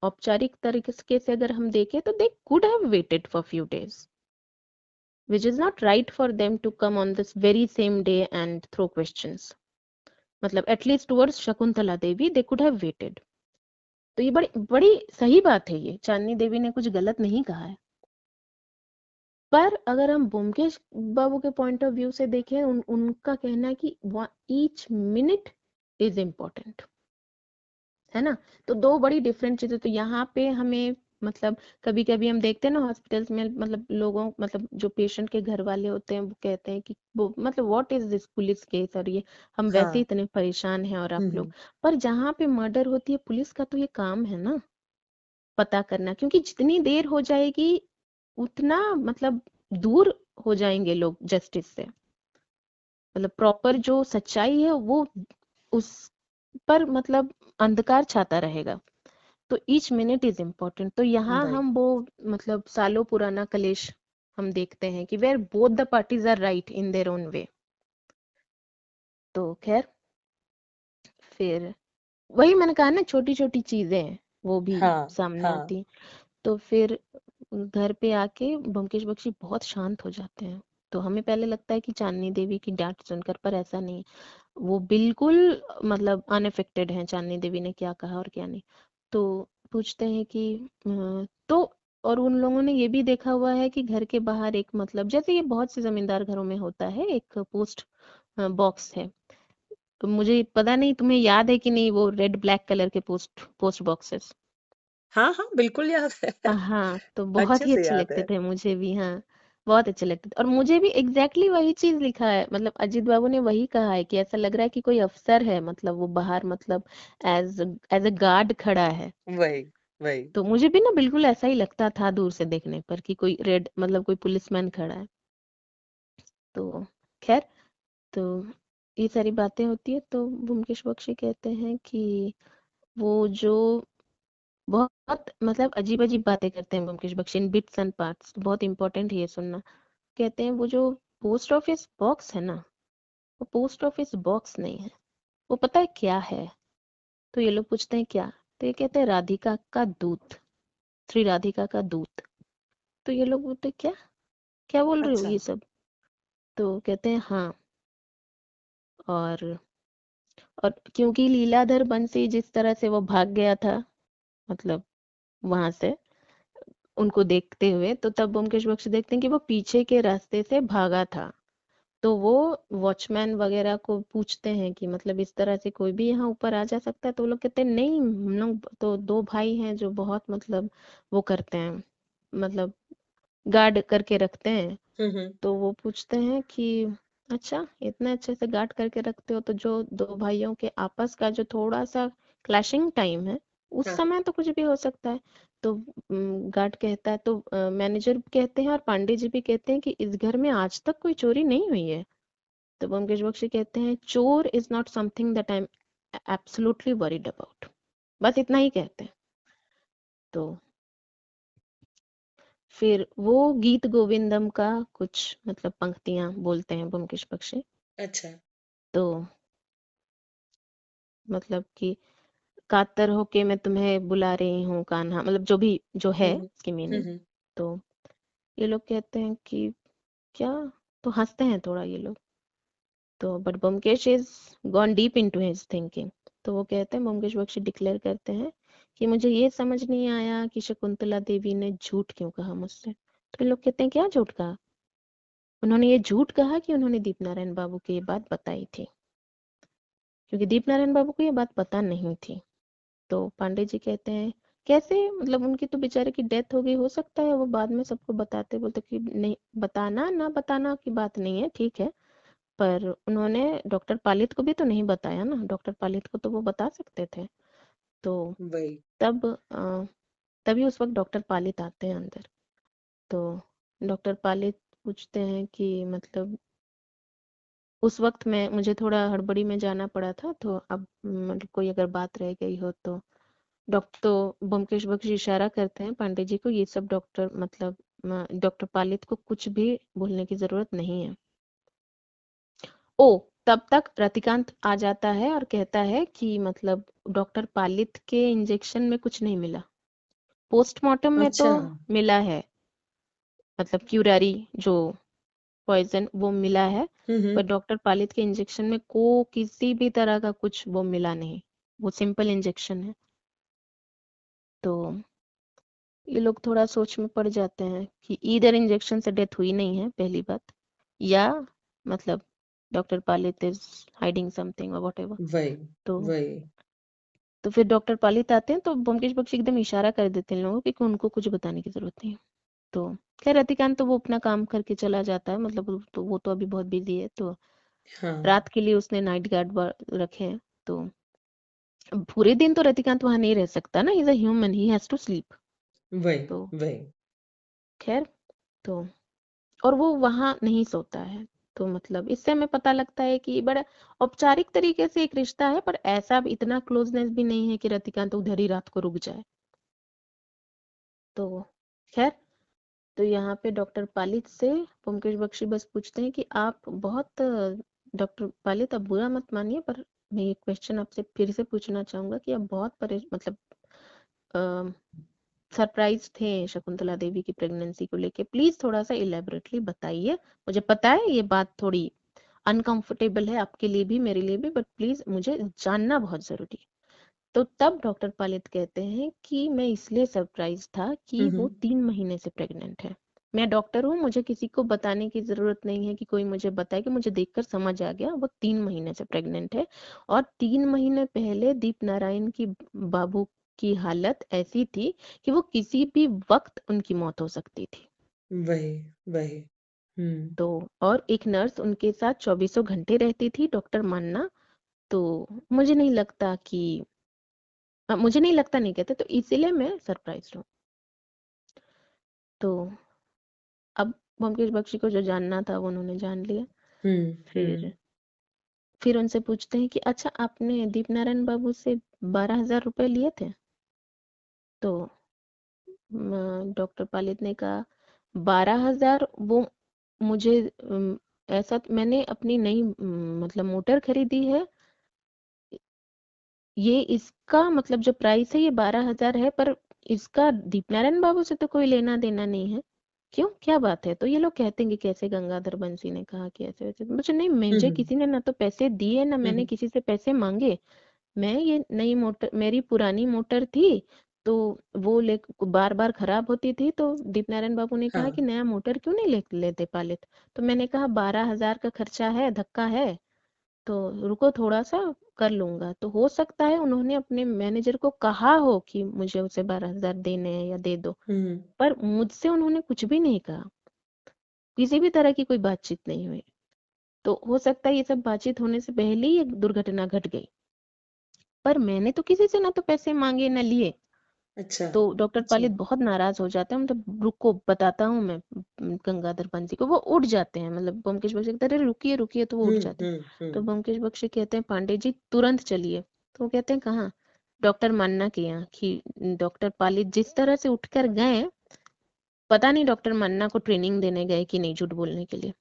औपचारिक तरीके से अगर हम देखें तो they could have waited for few days, which is not right for them to come on this very same day and throw questions. मतलब at least towards Shakuntala Devi they could have waited. तो ये बड़ी बड़ी सही बात है, ये चांदनी देवी ने कुछ गलत नहीं कहा है। पर अगर हम ब्योमकेश बाबू के पॉइंट ऑफ व्यू से देखें, उनका कहना है कि ईच मिनट इज इम्पोर्टेंट, है ना। तो दो बड़ी डिफरेंट चीजें तो यहाँ पे हमें मतलब, कभी कभी हम देखते हैं ना हॉस्पिटल्स में मतलब लोगों मतलब जो पेशेंट के घर वाले होते हैं वो कहते हैं कि वो मतलब what is this police case, और ये हम वैसे ही हाँ। इतने परेशान हैं और आप लोग। हम्म। पर जहाँ पे मर्डर होती है, पुलिस का तो ये काम है ना पता करना, क्योंकि जितनी देर हो जाएगी उतना मतलब दूर हो जाएंगे लोग जस्टिस से। मतलब प्रॉपर जो सच्चाई है वो उस पर मतलब अंधकार छाता रहेगा। तो ईच मिनट इज इम्पोर्टेंट। तो यहाँ वही। हम वो मतलब सालों पुराना कलेश हम देखते हैं कि where both the parties are right in their own way. तो खैर, फिर वही मैंने कहा ना, छोटी छोटी चीजें हैं वो भी हाँ सामने हाँ। आती हैं। तो फिर घर पे आके ब्योमकेश बख्शी बहुत शांत हो जाते हैं। तो हमें पहले लगता है कि चांदनी देवी की डांट सुनकर, पर ऐसा नहीं है। वो बिल्कुल मतलब अनअफेक्टेड हैं, चांदनी देवी ने क्या कहा और क्या नहीं। तो पूछते हैं कि तो और उन लोगों ने ये भी देखा हुआ है कि घर के बाहर एक मतलब जैसे ये बहुत से जमींदार घरों में होता है, एक पोस्ट बॉक्स है। तो मुझे पता नहीं तुम्हें याद है कि नहीं, वो रेड ब्लैक कलर के पोस्ट पोस्ट बॉक्सेस। हाँ हाँ, बिल्कुल याद है। हाँ, तो बहुत अच्छे ही से अच्छे याद लगते है। थे मुझे भी। हाँ, बहुत अच्छे लगते थे, और मुझे भी एग्जैक्टली वही चीज लिखा है, मतलब अजीत बाबू ने वही कहा है कि ऐसा लग रहा है कि कोई अफसर है, मतलब वो बाहर मतलब एज एज अ गार्ड खड़ा है। वही वही। तो मुझे भी ना बिल्कुल ऐसा ही लगता था दूर से देखने पर कि कोई रेड मतलब कोई पुलिसमैन खड़ा है। तो खैर, तो ये सारी बातें होती है। तो ब्योमकेश बख्शी कहते हैं कि वो जो बहुत मतलब अजीब अजीब बातें करते हैं ब्योमकेश बख्शी इन बिट्स एंड पार्ट्स, बहुत इंपॉर्टेंट है ये सुनना। कहते हैं वो जो पोस्ट ऑफिस बॉक्स है ना, वो पोस्ट ऑफिस बॉक्स नहीं है, वो पता है क्या है। तो ये लोग पूछते हैं क्या, तो ये कहते हैं राधिका का दूत, श्री राधिका का दूत। तो ये लोग बोलते हैं, क्या क्या बोल रहे हो अच्छा। ये सब। तो कहते हैं हाँ। और और क्योंकि लीलाधर बंसी जिस तरह से वो भाग गया था मतलब वहां से उनको देखते हुए, तो तब ब्योमकेश बख्शी देखते हैं कि वो पीछे के रास्ते से भागा था। तो वो वॉचमैन वगैरह को पूछते हैं कि मतलब इस तरह से कोई भी यहाँ ऊपर आ जा सकता है। तो वो लोग कहते हैं नहीं, हम लोग तो दो भाई हैं जो बहुत मतलब वो करते हैं, मतलब गार्ड करके रखते हैं। हम्म। तो वो पूछते हैं कि अच्छा, इतने अच्छे से गार्ड करके रखते हो, तो जो दो भाइयों के आपस का जो थोड़ा सा क्लैशिंग टाइम है, उस हाँ। समय तो कुछ भी हो सकता है। तो गार्ड कहता है, तो मैनेजर कहते हैं और पांडे जी भी कहते हैं कि इस घर में आज तक कोई चोरी नहीं हुई है। तो ब्योमकेश बख्शी कहते हैं चोर is not something that I am absolutely worried about. बस इतना ही कहते हैं। तो फिर वो गीत गोविंदम का कुछ मतलब पंक्तियां बोलते हैं ब्योमकेश बख्शी। अच्छा। तो मतलब कि कातर होके मैं तुम्हें बुला रही हूँ कान्हा, मतलब जो भी जो है हम्म इसकी मीनिंग। हम्म। तो ये लोग कहते हैं कि क्या, तो हंसते हैं थोड़ा ये लोग। तो but Byomkesh is gone deep into his thinking. तो वो कहते हैं, ब्योमकेश बख्शी डिक्लेयर करते हैं कि मुझे ये समझ नहीं आया कि शकुंतला देवी ने झूठ क्यों कहा मुझसे। तो ये लोग कहते हैं क्या झूठ कहा। उन्होंने ये झूठ कहा कि उन्होंने दीप नारायण बाबू की ये बात बताई थी। क्योंकि दीप नारायण बाबू को ये बात पता नहीं थी। तो पांडे जी कहते हैं कैसे, मतलब उनकी तो बेचारे की डेथ हो गई, हो सकता है वो बाद में सबको बताते, बोलते कि नहीं, बताना ना बताना की बात नहीं है, ठीक है, पर उन्होंने डॉक्टर पालित को भी तो नहीं बताया ना, डॉक्टर पालित को तो वो बता सकते थे। तो वही। तब तभी उस वक्त डॉक्टर पालित आते हैं अंदर। तो डॉक्टर पालित पूछते हैं कि मतलब उस वक्त मैं, मुझे थोड़ा हड़बड़ी में जाना पड़ा था, तो अब मतलब कोई अगर बात रह गई हो तो डॉक्टर, तो ब्योमकेश बख्शी इशारा करते हैं पांडे जी को, ये सब डॉक्टर मतलब डॉक्टर पालित को कुछ भी बोलने की जरूरत नहीं है। ओ, तब तक रतिकांत आ जाता है और कहता है कि मतलब डॉक्टर पालित के इंजेक्शन में कुछ नहीं मिला, पोस्टमार्टम में तो अच्छा। मिला है, मतलब क्यूरारी जो पॉइजन वो मिला है, पर हम्म। डॉक्टर पालित के इंजेक्शन में को किसी भी तरह का कुछ वो मिला नहीं, वो सिंपल इंजेक्शन है। तो ये लोग थोड़ा सोच में पड़ जाते हैं कि इधर इंजेक्शन से डेथ हुई नहीं है पहली बात, या मतलब doctor Palit is hiding something और व्हाटएवर। वही। तो वही। तो फिर डॉक्टर पालित आते हैं, तो ब्योमकेश बख्शी एकदम इशारा कर देते हैं इन लोगों को कि उनको कुछ बताने की जरूरत नहीं है। तो खैर रतिकांत तो वो अपना काम करके चला जाता है, मतलब वो तो अभी बहुत बिजी है, तो हाँ। रात के लिए उसने नाइट गार्ड रखे हैं। तो पूरे दिन तो रतिकांत वहां नहीं रह सकता ना, is a human, he has to sleep. वही। तो वही। खैर, तो और वो वहां नहीं सोता है। तो मतलब इससे हमें पता लगता है कि बड़ा औपचारिक तरीके से एक रिश्ता है, पर ऐसा भी इतना क्लोजनेस भी नहीं है कि रतिकांत उधर ही रात को रुक जाए। तो खैर, तो यहाँ पे डॉक्टर पालित से ब्योमकेश बख्शी बस पूछते हैं कि आप बहुत डॉक्टर पालित, आप बुरा मत मानिए, पर मैं ये क्वेश्चन आपसे फिर से पूछना चाहूंगा कि आप बहुत मतलब सरप्राइज थे शकुंतला देवी की प्रेगनेंसी को लेके, प्लीज थोड़ा सा इलेबोरेटली बताइए। मुझे पता है ये बात थोड़ी अनकंफर्टेबल है आपके लिए भी, मेरे लिए भी, बट प्लीज मुझे जानना बहुत जरूरी है। तो तब डॉक्टर पालित कहते हैं कि मैं इसलिए सरप्राइज था कि वो हम्म। 3 महीने से प्रेग्नेंट है। मैं डॉक्टर हूँ, मुझे किसी को बताने की जरूरत नहीं है कि कोई मुझे बताए, कि मुझे देखकर समझ आ गया वो 3 महीने से प्रेग्नेंट है। और 3 महीने पहले दीप नारायण की बाबू की हालत ऐसी थी कि वो किसी भी वक्त उनकी मौत हो सकती थी। वही। वही। हम्म। तो और एक नर्स उनके साथ 24 घंटे रहती थी, डॉक्टर मानना। तो मुझे नहीं लगता कि मुझे नहीं लगता, नहीं कहते, तो इसीलिए मैं सरप्राइज हूँ। तो अब ब्योमकेश बख्शी को जो जानना था वो उन्होंने जान लिया। हम्म। फिर उनसे पूछते हैं कि अच्छा, आपने दीप नारायण बाबू से 12,000 रुपए लिए थे? तो डॉक्टर पालित ने कहा 12,000, वो मुझे ऐसा मैंने अपनी नई मतलब मोटर खरीदी है, ये इसका मतलब जो प्राइस है ये 12,000 है, पर इसका दीपनारायण बाबू से तो कोई लेना देना नहीं है। क्यों, क्या बात है? तो ये लोग कहते हैं कि कैसे गंगाधर बंसी ने कहा कि ऐसे वैसे, मुझे नहीं, मुझे हम्म। किसी ने ना तो पैसे दिए ना मैंने हम्म। किसी से पैसे मांगे। मैं ये नई मोटर, मेरी पुरानी मोटर थी, तो वो ले बार बार खराब होती थी, तो दीपनारायण बाबू ने कहा कि हाँ। नया मोटर क्यों नहीं लेते पालित। तो मैंने कहा 12,000 का खर्चा है, धक्का है, तो रुको थोड़ा सा कर लूंगा। तो हो सकता है उन्होंने अपने मैनेजर को कहा हो कि मुझे उसे 12,000 देने हैं या दे दो, हम्म। पर मुझसे उन्होंने कुछ भी नहीं कहा, किसी भी तरह की कोई बातचीत नहीं हुई। तो हो सकता है ये सब बातचीत होने से पहले ही एक दुर्घटना घट गई, पर मैंने तो किसी से ना तो पैसे मांगे ना लिए। अच्छा। तो डॉक्टर अच्छा। पालित बहुत नाराज हो जाते हैं, मतलब रुको बताता हूँ मैं गंगाधर बंसी को, वो उठ जाते हैं, मतलब ब्योमकेश बख्शी कहते हैं अरे रुकिए रुकिए, तो वो उठ जाते हैं। तो हम्म। ब्योमकेश बख्शी कहते हैं पांडे जी तुरंत चलिए। तो वो कहते हैं कहाँ? डॉक्टर मान्ना के यहाँ। कि डॉक्टर पालित जिस तरह से उठकर गए, पता नहीं डॉक्टर मान्ना को ट्रेनिंग देने गए कि नहीं झूठ बोलने के लिए।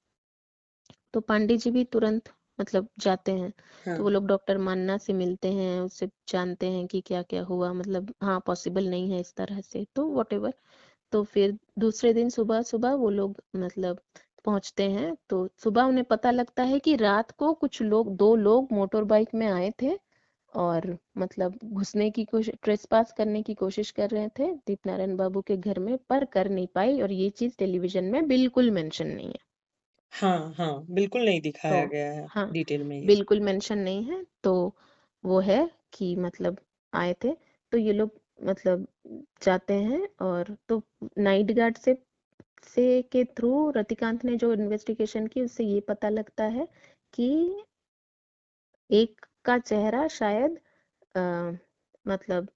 तो पांडे जी भी तुरंत मतलब जाते हैं। तो वो हाँ। लोग डॉक्टर मान्ना से मिलते हैं, उससे जानते हैं कि क्या क्या हुआ, मतलब हाँ पॉसिबल नहीं है इस तरह से, तो वॉटेवर। तो फिर दूसरे दिन सुबह सुबह वो लोग मतलब पहुंचते हैं, तो सुबह उन्हें पता लगता है कि रात को कुछ लोग, 2 लोग मोटर बाइक में आए थे और मतलब घुसने की कोशिश, ट्रेसपास करने की कोशिश कर रहे थे दीप नारायण बाबू के घर में, पर कर नहीं पाई, और ये चीज टेलीविजन में बिल्कुल मेंशन नहीं है। हाँ, हाँ, बिल्कुल नहीं तो दिखाया गया है हाँ, डिटेल में ये। बिल्कुल मेंशन नहीं है। तो वो है कि मतलब आए थे, तो ये लोग मतलब जाते हैं, और तो नाइट गार्ड से के थ्रू रतिकांत ने जो इन्वेस्टिगेशन की, उससे ये पता लगता है कि एक का चेहरा शायद अ, मतलब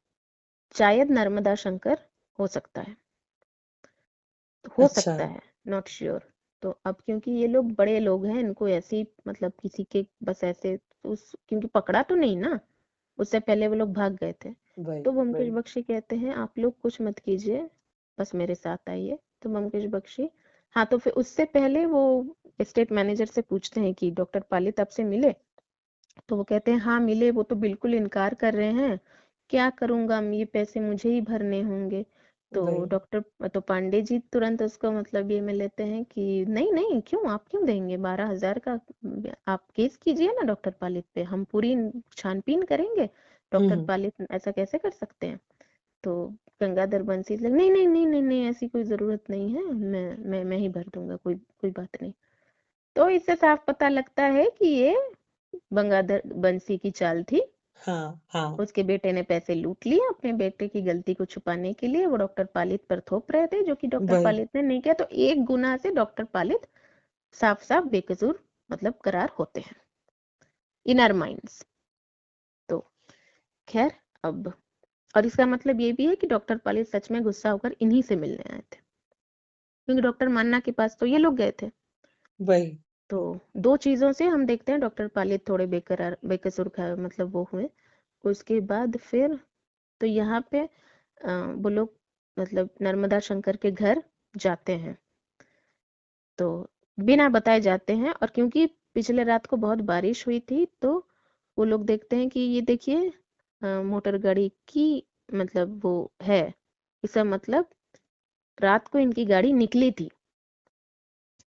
शायद नर्मदा शंकर हो सकता है, हो अच्छा, सकता है, नॉट श्योर। तो अब क्योंकि ये लोग बड़े लोग हैं, इनको ऐसी मतलब किसी के बस ऐसे उस क्योंकि पकड़ा तो नहीं ना, उससे पहले वो लोग भाग गए थे। वही, तो ब्योमकेश वही। बख्शी कहते हैं आप लोग कुछ मत कीजिए, बस मेरे साथ आइए। तो ब्योमकेश बख्शी, हाँ, तो फिर उससे पहले वो स्टेट मैनेजर से पूछते हैं कि डॉक्टर पालित आपसे मिले? तो वो कहते हैं हाँ मिले, वो तो बिल्कुल इनकार कर रहे हैं, क्या करूंगा, ये पैसे मुझे ही भरने होंगे। तो वही। डॉक्टर तो पांडे जी तुरंत उसको मतलब ये में लेते हैं कि नहीं नहीं, क्यों, आप क्यों देंगे 12,000 का, आप केस कीजिए ना डॉक्टर पालित पे, हम पूरी छानबीन करेंगे, हुँ, डॉक्टर हुँ। पालित ऐसा कैसे कर सकते हैं। तो गंगाधर बंसी लगे नहीं नहीं नहीं नहीं नहीं, ऐसी कोई जरूरत नहीं है, मैं ही भर दूंगा, कोई कोई बात नहीं। तो इससे साफ पता लगता है कि ये गंगाधर बंसी की चाल थी। हाँ, हाँ। उसके बेटे ने पैसे लूट लिए, अपने बेटे की गलती को छुपाने के लिए वो डॉक्टर पालित पर थोप रहे थे, जो कि डॉक्टर वही। पालित ने नहीं किया। तो एक गुना से डॉक्टर पालित साफ साफ बेकसूर मतलब करार होते हैं इन आवर माइंड्स। तो खैर, अब और इसका मतलब ये भी है कि डॉक्टर पालित सच में गुस्सा होकर इन्हीं से मिलने आए थे, क्योंकि डॉक्टर मान्ना के पास तो ये लोग गए थे। वही। तो दो चीजों से हम देखते हैं डॉक्टर पालित थोड़े बेकरार बेकसूर मतलब वो हुए। उसके बाद फिर तो यहाँ पे वो लोग मतलब नर्मदा शंकर के घर जाते हैं, तो बिना बताए जाते हैं। और क्योंकि पिछले रात को बहुत बारिश हुई थी, तो वो लोग देखते हैं कि ये देखिए मोटर गाड़ी की मतलब वो है, इसका मतलब रात को इनकी गाड़ी निकली थी।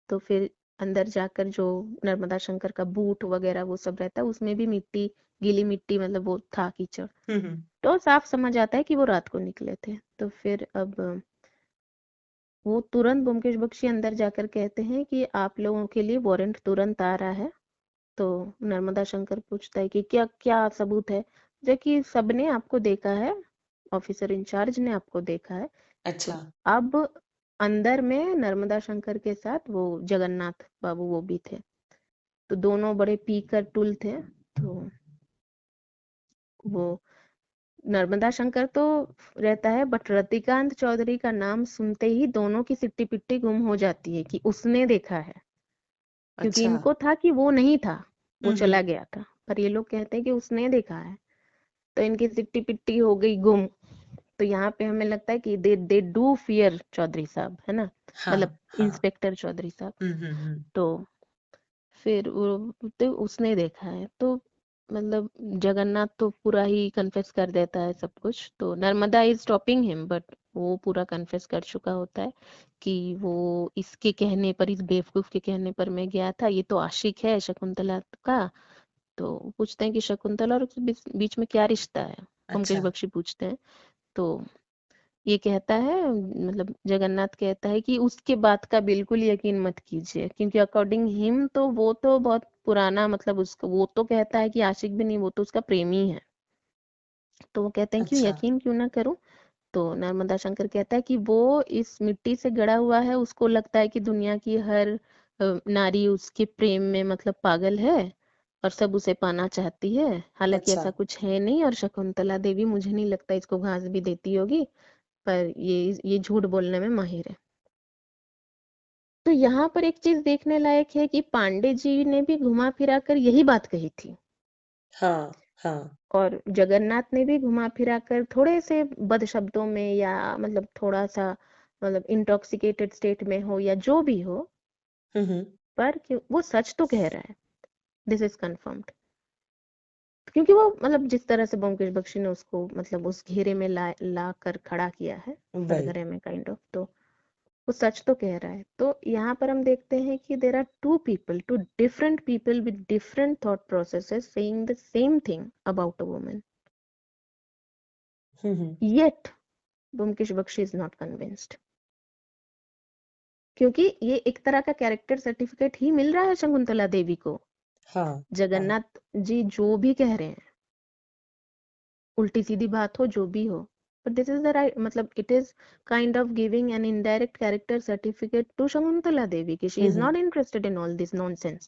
तो फिर अंदर जाकर जो नर्मदा शंकर का बूट वगैरह वो सब रहता है, उसमें भी मिट्टी, गीली मिट्टी मतलब वो था, कीचड़। हुँ, हुँ। तो साफ समझ आता है कि वो रात को निकले थे। तो फिर अब वो तुरंत ब्योमकेश बख्शी अंदर जाकर कहते हैं कि आप लोगों के लिए वारंट तुरंत आ रहा है। तो नर्मदा शंकर पूछता है कि क्या क्या सबूत है, जबकि सबने आपको देखा है, ऑफिसर इंचार्ज ने आपको देखा है। तो अच्छा, अब अंदर में नर्मदा शंकर के साथ वो जगन्नाथ बाबू वो भी थे, तो दोनों बड़े पीकर टुल थे। तो वो नर्मदा शंकर तो रहता है, बट रतिकांत चौधरी का नाम सुनते ही दोनों की सिट्टी पिट्टी गुम हो जाती है कि उसने देखा है, क्योंकि अच्छा। इनको था कि वो नहीं था, वो हुँ, चला हुँ। गया था, पर ये लोग कहते हैं कि उसने देखा है। तो इनकी सिट्टी पिट्टी हो गई गुम। तो यहाँ पे हमें लगता है कि दे डू फियर चौधरी साहब, है ना, मतलब हाँ, हाँ। इंस्पेक्टर चौधरी साहब। हुँ, हुँ, हुँ। तो फिर वो तो उसने देखा है, तो मतलब जगन्नाथ तो पूरा ही कन्फेस कर देता है सब कुछ। तो Narmada is stopping him, but वो पूरा कन्फेस कर चुका होता है कि वो इसके कहने पर, इस बेवकूफ के कहने पर मैं गया था, ये तो आशिक है शकुंतला का। तो पूछते हैं कि शकुंतला और उसके बीच में क्या रिश्ता है, अच्छा, ब्योमकेश बख्शी पूछते हैं। तो ये कहता है मतलब जगन्नाथ कहता है कि उसके बात का बिल्कुल यकीन मत कीजिए, क्योंकि अकॉर्डिंग हिम तो वो तो बहुत पुराना मतलब उसका, वो तो कहता है कि आशिक भी नहीं, वो तो उसका प्रेमी है। तो वो कहते हैं क्यों अच्छा, यकीन क्यों ना करूं। तो नर्मदा शंकर कहता है कि वो इस मिट्टी से गड़ा हुआ है, उसको लगता है कि दुनिया की हर नारी उसके प्रेम में मतलब पागल है, और सब उसे पाना चाहती है। हालांकि अच्छा। ऐसा कुछ है नहीं, और शकुंतला देवी मुझे नहीं लगता इसको घास भी देती होगी, पर ये झूठ बोलने में माहिर है। तो यहाँ पर एक चीज देखने लायक है कि पांडे जी ने भी घुमा फिरा कर यही बात कही थी, हाँ, हाँ। और जगन्नाथ ने भी घुमा फिरा कर थोड़े से बद शब्दों में, या मतलब थोड़ा सा मतलब इंटॉक्सिकेटेड स्टेट में हो या जो भी हो, हुँ, हुँ। पर वो सच तो कह रहा है, दिस इज कंफर्म्ड। क्योंकि वो मतलब जिस तरह से ब्योमकेश बख्शी ने उसको मतलब उस घेरे में ला कर खड़ा किया है, वही। कटघरे में काइंड ऑफ, तो वो सच तो कह रहा है। तो यहाँ पर हम देखते हैं कि there are two different people with different thought processes saying the same thing about a woman, hmm, hmm. Yet Byomkesh Bakshi is not convinced. क्योंकि ये एक तरह का कैरेक्टर सर्टिफिकेट ही मिल रहा है शकुंतला देवी को। हाँ हाँ जगन्नाथ जी जो भी कह रहे हैं, उल्टी सीधी बात हो जो भी हो, but this is the right, मतलब it is kind of giving an indirect character certificate to Shakuntala Devi कि she is hmm not interested in all this nonsense,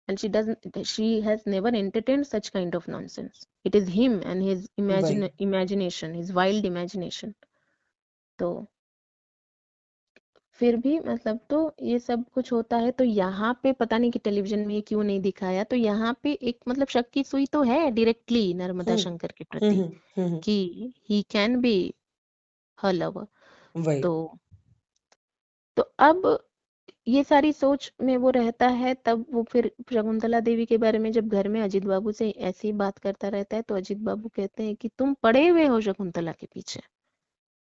and she has never entertained such kind of nonsense. It is him and his वही imagination, his wild imagination. तो फिर भी मतलब तो ये सब कुछ होता है, तो यहाँ पे पता नहीं कि टेलीविजन में ये क्यों नहीं दिखाया, तो यहाँ पे एक मतलब शक की सुई तो है डायरेक्टली नर्मदा हम्म शंकर के प्रति कि he can be her lover. वही तो तो अब ये सारी सोच में वो रहता है, तब वो फिर शकुंतला देवी के बारे में जब घर में अजीत बाबू से ऐसी बात करता रहता है, तो अजीत बाबू कहते हैं कि तुम पड़े हुए हो शकुंतला के पीछे,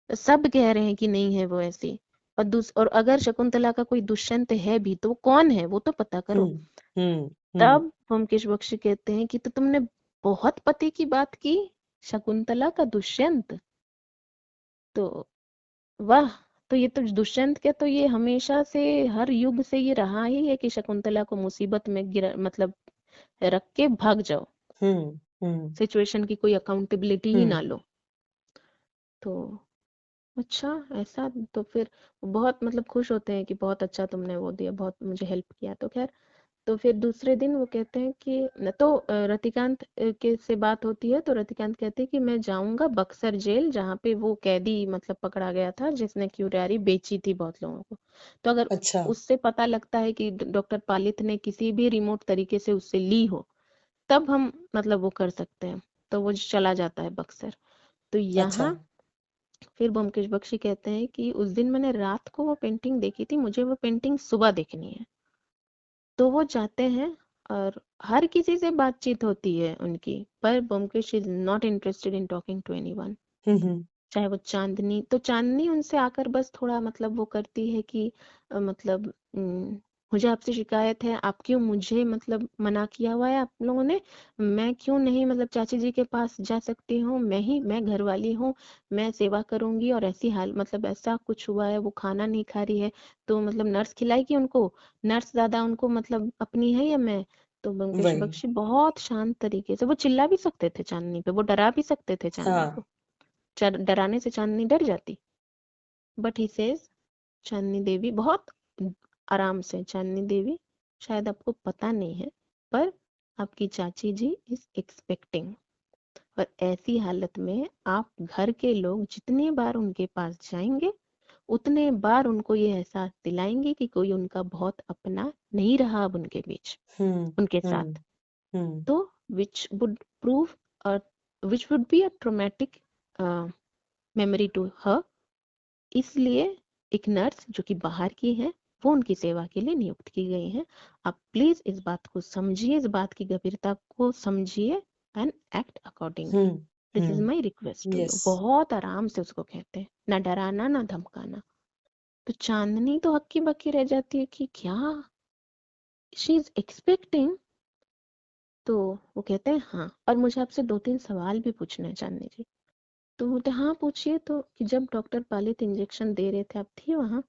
तो सब कह रहे हैं कि नहीं है वो ऐसी। और अगर शकुंतला का कोई दुष्यंत है भी तो वो कौन है वो तो पता करो। हम्म हम्म हम्म तब ब्योमकेश बख्शी कहते हैं कि तो तुमने बहुत पति की बात की, शकुंतला का दुष्यंत। तो वाह, तो ये तो दुष्यंत के तो ये हमेशा से हर युग से ये रहा ही है कि शकुंतला को मुसीबत में गिरा मतलब रख के भाग जाओ, हम्म सिचुएशन की कोई अकाउंटेबिलिटी ही हम्म ना लो। तो अच्छा, ऐसा तो फिर बहुत मतलब खुश होते हैं कि बहुत अच्छा तुमने वो दिया, बहुत मुझे हेल्प किया। तो खैर, तो फिर दूसरे दिन वो कहते हैं कि न तो रतिकांत के से बात होती है, तो रतिकांत कहते हैं कि मैं जाऊंगा बक्सर जेल जहाँ पे वो कैदी मतलब पकड़ा गया था जिसने क्यूरियारी बेची थी बहुत लोगों को। तो अगर अच्छा उससे पता लगता है कि डॉक्टर पालित ने किसी भी रिमोट तरीके से उससे ली हो, तब हम मतलब वो कर सकते हैं। तो वो चला जाता है बक्सर। तो अच्छा यहाँ फिर ब्योमकेश बख्शी कहते हैं कि उस दिन मैंने रात को वो पेंटिंग देखी थी, मुझे वो पेंटिंग सुबह देखनी है। तो वो जाते हैं और हर किसी से बातचीत होती है उनकी, पर Byomkesh is not interested in talking to anyone. Hmm चाहे वो चांदनी, तो चांदनी उनसे आकर बस थोड़ा मतलब वो करती है कि मतलब मुझे आपसे शिकायत है, आप क्यों मुझे मतलब मना किया हुआ है आप लोगों ने, मैं क्यों नहीं मतलब चाची जी के पास जा सकती हूँ, मैं घर वाली हूँ, मैं सेवा करूंगी, और ऐसी हाल मतलब ऐसा कुछ हुआ है, वो खाना नहीं खा रही है, तो मतलब नर्स खिलाएगी उनको, नर्स ज्यादा उनको मतलब अपनी है या मैं। तो ब्योमकेश वही बख्शी बहुत शांत तरीके से, वो चिल्ला भी सकते थे चांदनी पे, वो डरा भी सकते थे चांदनी हाँ को, डराने से चांदनी डर जाती, बट ही सेज, चांदनी देवी बहुत आराम से, चांदनी देवी शायद आपको पता नहीं है, पर आपकी चाची जी इज एक्सपेक्टिंग, और ऐसी हालत में आप घर के लोग जितनी बार उनके पास जाएंगे उतने बार उनको ये एहसास दिलाएंगे कि कोई उनका बहुत अपना नहीं रहा अब उनके बीच, हम्म उनके हम्म साथ। हम्म तो which would prove, which would be a traumatic memory to her. इसलिए एक नर्स जो कि बाहर की है, वो उनकी सेवा के लिए नियुक्त की गई है। आप प्लीज इस बात को समझिए, इस बात की गंभीरता को समझिए and act accordingly. This is my request to you. Yes बहुत आराम से उसको कहते हैं, ना डराना ना धमकाना। तो चांदनी तो हक्की बक्की रह जाती है कि क्या शी इज एक्सपेक्टिंग। तो वो कहते हैं हाँ, और मुझे आपसे 2-3 सवाल भी पूछने हैं चांदनी जी। तो बोलते हाँ पूछिए, तो कि जब डॉक्टर पालित इंजेक्शन दे रहे थे आप थी वहां।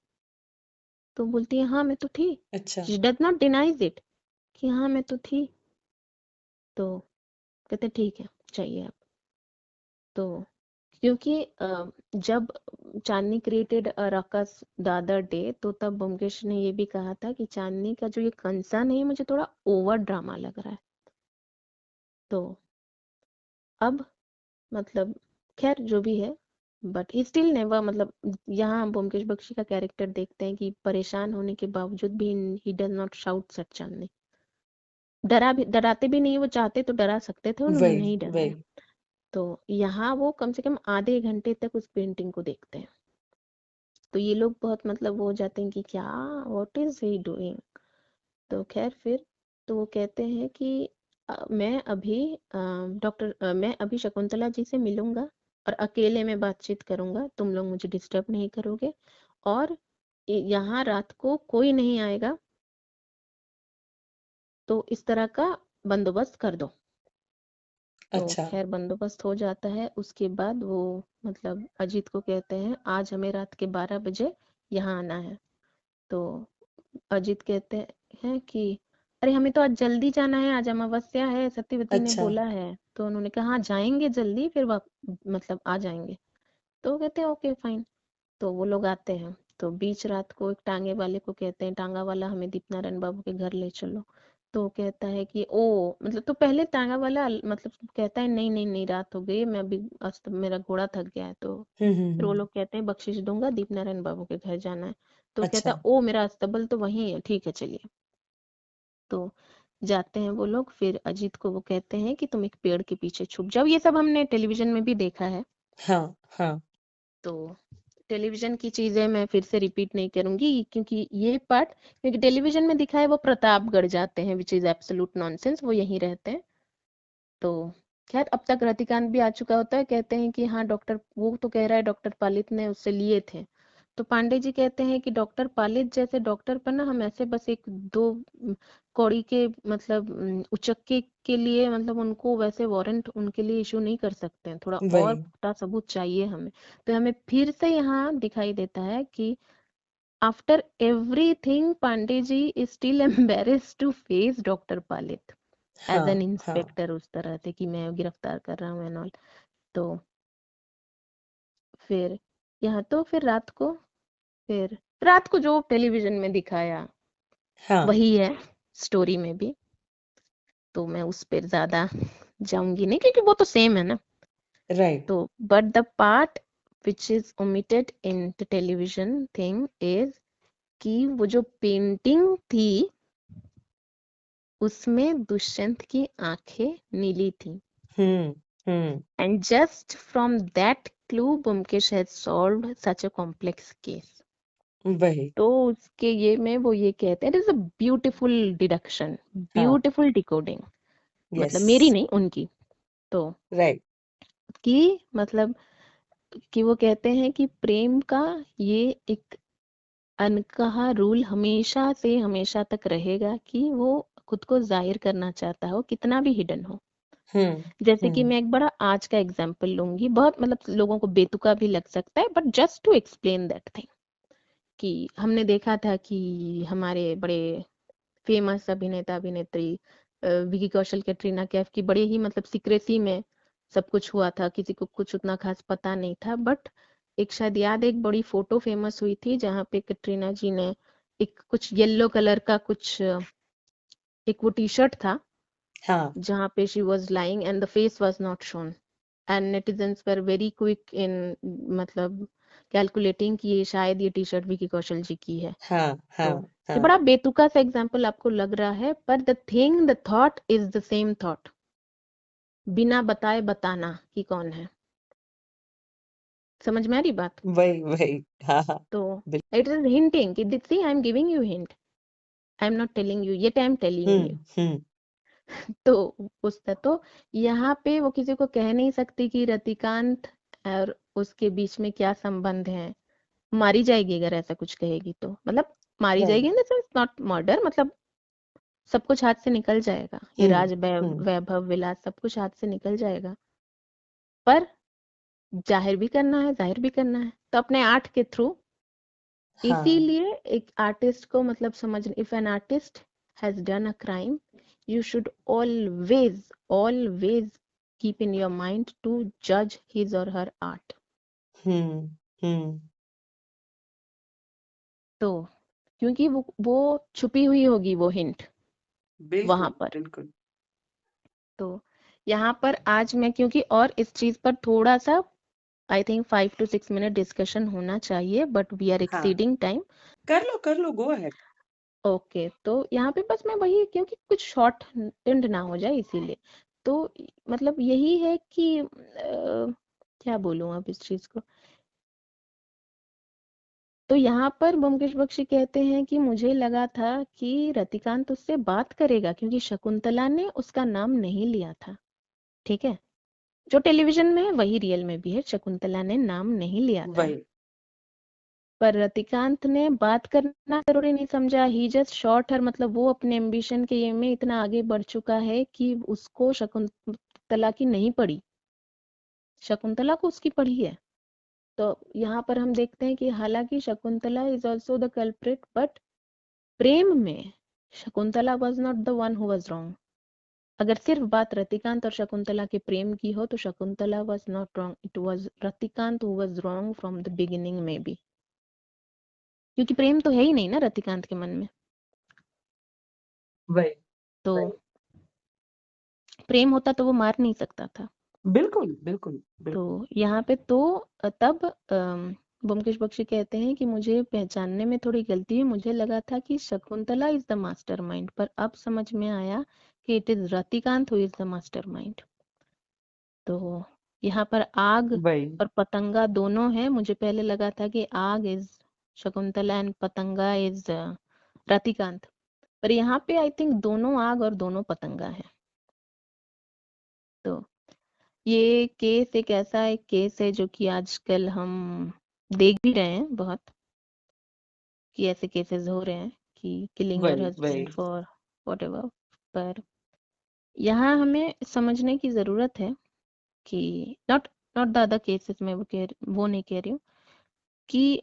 तो बोलती है हाँ मैं तो थी। अच्छा she does not denies it कि हाँ मैं तो थी। तो कहते ठीक है, चाहिए आप। तो क्योंकि जब चांदनी क्रिएटेड रकस दादर डे, तो तब ब्योमकेश ने ये भी कहा था कि चांदनी का जो ये कंसर्न है ये मुझे थोड़ा ओवर ड्रामा लग रहा है। तो अब मतलब खैर जो भी है, बट ही स्टिल नेवर मतलब यहाँ ब्योमकेश बख्शी का कैरेक्टर देखते हैं कि परेशान होने के बावजूद भी he does not shout at Chandni. डराते भी नहीं, वो चाहते तो डरा सकते थे, उन्होंने वही नहीं वही डराया। तो यहाँ वो कम से कम आधे घंटे तक उस पेंटिंग को देखते हैं। तो ये लोग बहुत मतलब वो हो जाते हैं कि क्या, व्हाट इज ही डूइंग। तो खैर फिर, तो वो कहते हैं कि मैं अभी शकुंतला जी से मिलूंगा और अकेले में बातचीत करूंगा, तुम लोग मुझे डिस्टर्ब नहीं करोगे, और यहाँ रात को कोई नहीं आएगा, तो इस तरह का बंदोबस्त कर दो। तो अच्छा खैर बंदोबस्त हो जाता है। उसके बाद वो मतलब अजीत को कहते हैं आज हमें रात के 12 बजे यहाँ आना है। तो अजीत कहते हैं कि अरे हमें तो आज जल्दी जाना है, आज अमावस्या है, सत्यवती ने अच्छा। बोला है। तो उन्होंने कहा हाँ जाएंगे जल्दी, फिर मतलब आ जाएंगे। तो वो कहते हैं ओके फाइन। तो वो लोग आते हैं, तो बीच रात को एक टांगे वाले को कहते हैं, टांगा वाला हमें दीपनारायण बाबू के घर ले चलो। तो वो कहता है कि ओ मतलब, तो पहले टांगा वाला मतलब कहता है नहीं नहीं नहीं, रात हो गई, मैं अभी मेरा घोड़ा थक गया है। तो फिर वो हम्म। लोग कहते हैं बख्शिश दूंगा, दीपनारायण बाबू के घर जाना है। तो वो कहता अच्छा। है ओ मेरा अस्तबल तो वहीं है, ठीक है चलिए। तो जाते हैं वो लोग, फिर अजीत को वो कहते हैं कि तुम एक पेड़ के पीछे छुप जाओ। ये सब हमने टेलीविजन में भी देखा है। हाँ हाँ। तो टेलीविजन की चीजें मैं फिर से रिपीट नहीं करूंगी, क्योंकि ये पार्ट, क्योंकि टेलीविजन में दिखा है वो प्रतापगढ़ जाते हैं, विच इज एब्सोल्यूट नॉनसेंस, वो यहीं रहते हैं। तो खैर अब तक रतिकांत भी आ चुका होता है, कहते हैं कि हाँ डॉक्टर, वो तो कह रहा है डॉक्टर पालित ने उससे लिए थे। तो पांडे जी कहते हैं कि डॉक्टर पालित जैसे डॉक्टर पर ना हम ऐसे बस एक दो कौड़ी के मतलब उचक्के के लिए मतलब उनको वैसे वारंट उनके लिए इशू नहीं कर सकते हैं, थोड़ा और वही। पुख्ता सबूत चाहिए हमें। तो हमें फिर से यहाँ दिखाई देता है कि after everything Pandey ji is still embarrassed to face doctor Palit as an हाँ हाँ। इंस्पेक्टर, उस तरह से कि मैं गिरफ्तार कर रहा हूँ एंड ऑल। तो फिर यहाँ तो फिर रात को जो टेलीविजन में दिखाया हाँ। वही है स्टोरी में भी। तो मैं उस पर ज्यादा जाऊंगी नहीं, क्योंकि वो तो सेम है ना। राइट। तो but the part which is omitted in the television thing is कि वो जो पेंटिंग थी उसमें दुष्यंत की आंखें नीली थी। हम्म। And just from that clue, Bhumkesh has solved such a complex case. वही। तो उसके ये में वो ये कहते हैं it is a beautiful deduction, हाँ। ब्यूटीफुल डिकोडिंग, मतलब यस। मेरी नहीं उनकी। तो राइट। कि मतलब कि वो कहते हैं कि प्रेम का ये एक अनकहा रूल हमेशा से हमेशा तक रहेगा कि वो खुद को जाहिर करना चाहता हो, कितना भी हिडन हो। जैसे कि हम्म। मैं एक बड़ा आज का एग्जांपल लूंगी, बहुत मतलब लोगों को बेतुका भी लग सकता है, but just to explain that thing. कि हमने देखा था कि हमारे बड़े फेमस अभिनेता अभिनेत्री विकी कौशल, कैटरीना कैफ की बड़े ही मतलब सीक्रेसी में सब कुछ हुआ था, किसी को कुछ उतना खास पता नहीं था। बट एक शायद याद है, एक बड़ी फोटो फेमस हुई थी जहाँ पे कैटरीना जी ने एक कुछ येलो कलर का कुछ एक वो टी शर्ट था हाँ जहाँ पे she was lying and the face was not shown. And netizens were very quick in मतलब कैलकुलेटिंग कि ये शायद ये टी शर्ट विकी कौशल जी की है। हाँ तो हाँ। ये हाँ। बड़ा बेतुका सा एग्जाम्पल आपको लग रहा है, पर the thought is the same thought, बिना बताए बताना कि कौन है। समझ में आ रही बात? वही वही। हाँ हाँ। तो बिल्कुल। इट इज हिंटिंग कि see I am giving you hint, I am not telling you, yet I am telling you. Hmm. तो उसका तो यहाँ पे वो किसी को कह नहीं सकती कि रतिकांत और उसके बीच में क्या संबंध है। मारी जाएगी अगर ऐसा कुछ कहेगी तो, मतलब मारी राइट। जाएगी in the sense not murder, मतलब सब कुछ हाथ से निकल जाएगा, ये हम्म राज हम्म। वैभव विलास सब कुछ हाथ से निकल जाएगा। पर जाहिर भी करना है, जाहिर भी करना है, तो अपने आर्ट के थ्रू। हाँ। इसीलिए एक आर्टिस्ट को मतलब समझ, if an artist has done a crime, you should always keep in your mind to judge his or her art. हम्म। तो क्योंकि वो छुपी हुई होगी वो हिंट वहां बिल्कुल पर। बिल्कुल। तो यहाँ पर आज मैं क्योंकि और इस चीज पर थोड़ा सा I think 5 to 6 minute discussion होना चाहिए, बट वी आर हाँ। Exceeding time. कर लो गो अहेड। ओके, तो यहाँ पे बस मैं वही, क्योंकि कुछ शॉर्ट टिंड ना हो जाए इसीलिए। तो मतलब यही है कि क्या बोलूं अब इस चीज को। तो यहाँ पर ब्योमकेश बख्शी कहते हैं कि मुझे लगा था कि रतिकांत उससे बात करेगा, क्योंकि शकुंतला ने उसका नाम नहीं लिया था। ठीक है, जो टेलीविजन में है वही रियल में भी है, शकुंतला ने नाम नहीं लिया था। वही। पर रतिकांत ने बात करना जरूरी नहीं समझा, ही जस्ट शॉट हर, मतलब वो अपने एम्बिशन के ये में इतना आगे बढ़ चुका है कि उसको शकुंतला की नहीं पड़ी, शकुंतला को उसकी पड़ी है। तो यहाँ पर हम देखते हैं कि हालांकि Shakuntala is also the culprit, but Prem में Shakuntala was not the one who was wrong. अगर सिर्फ बात रतिकांत और शकुंतला के प्रेम की हो तो Shakuntala was not wrong, it was Ratikant who was wrong from the beginning में बी, क्योंकि प्रेम तो है ही नहीं ना रतिकांत के मन में। वही तो वही प्रेम होता तो वो मार नहीं सकता था। बिल्कुल बिल्कुल बिल्कुल तो यहाँ पे तो तब ब्योमकेश बख्शी कहते हैं कि मुझे पहचानने में थोड़ी गलती हुई, मुझे लगा था कि शकुंतला इज द मास्टरमाइंड, पर अब समझ में आया कि it is Ratikant who is the mastermind. तो यहाँ पर आग वही और पतंगा दोनों हैं। मुझे पहले लगा था कि आग इज शकुंतला एंड पतंगा इज रतिकांत, पर यहाँ पे आई थिंक दोनों आग और दोनों पतंगा है। तो ये केस एक ऐसा एक केस है जो कि आजकल हम देख भी रहे हैं बहुत, कि ऐसे केसेस हो रहे हैं कि किलिंग योर वही वही हस्बैंड फॉर व्हाटएवर। पर यहाँ हमें समझने की जरूरत है कि not not the other cases में वो नहीं कह रही हूँ कि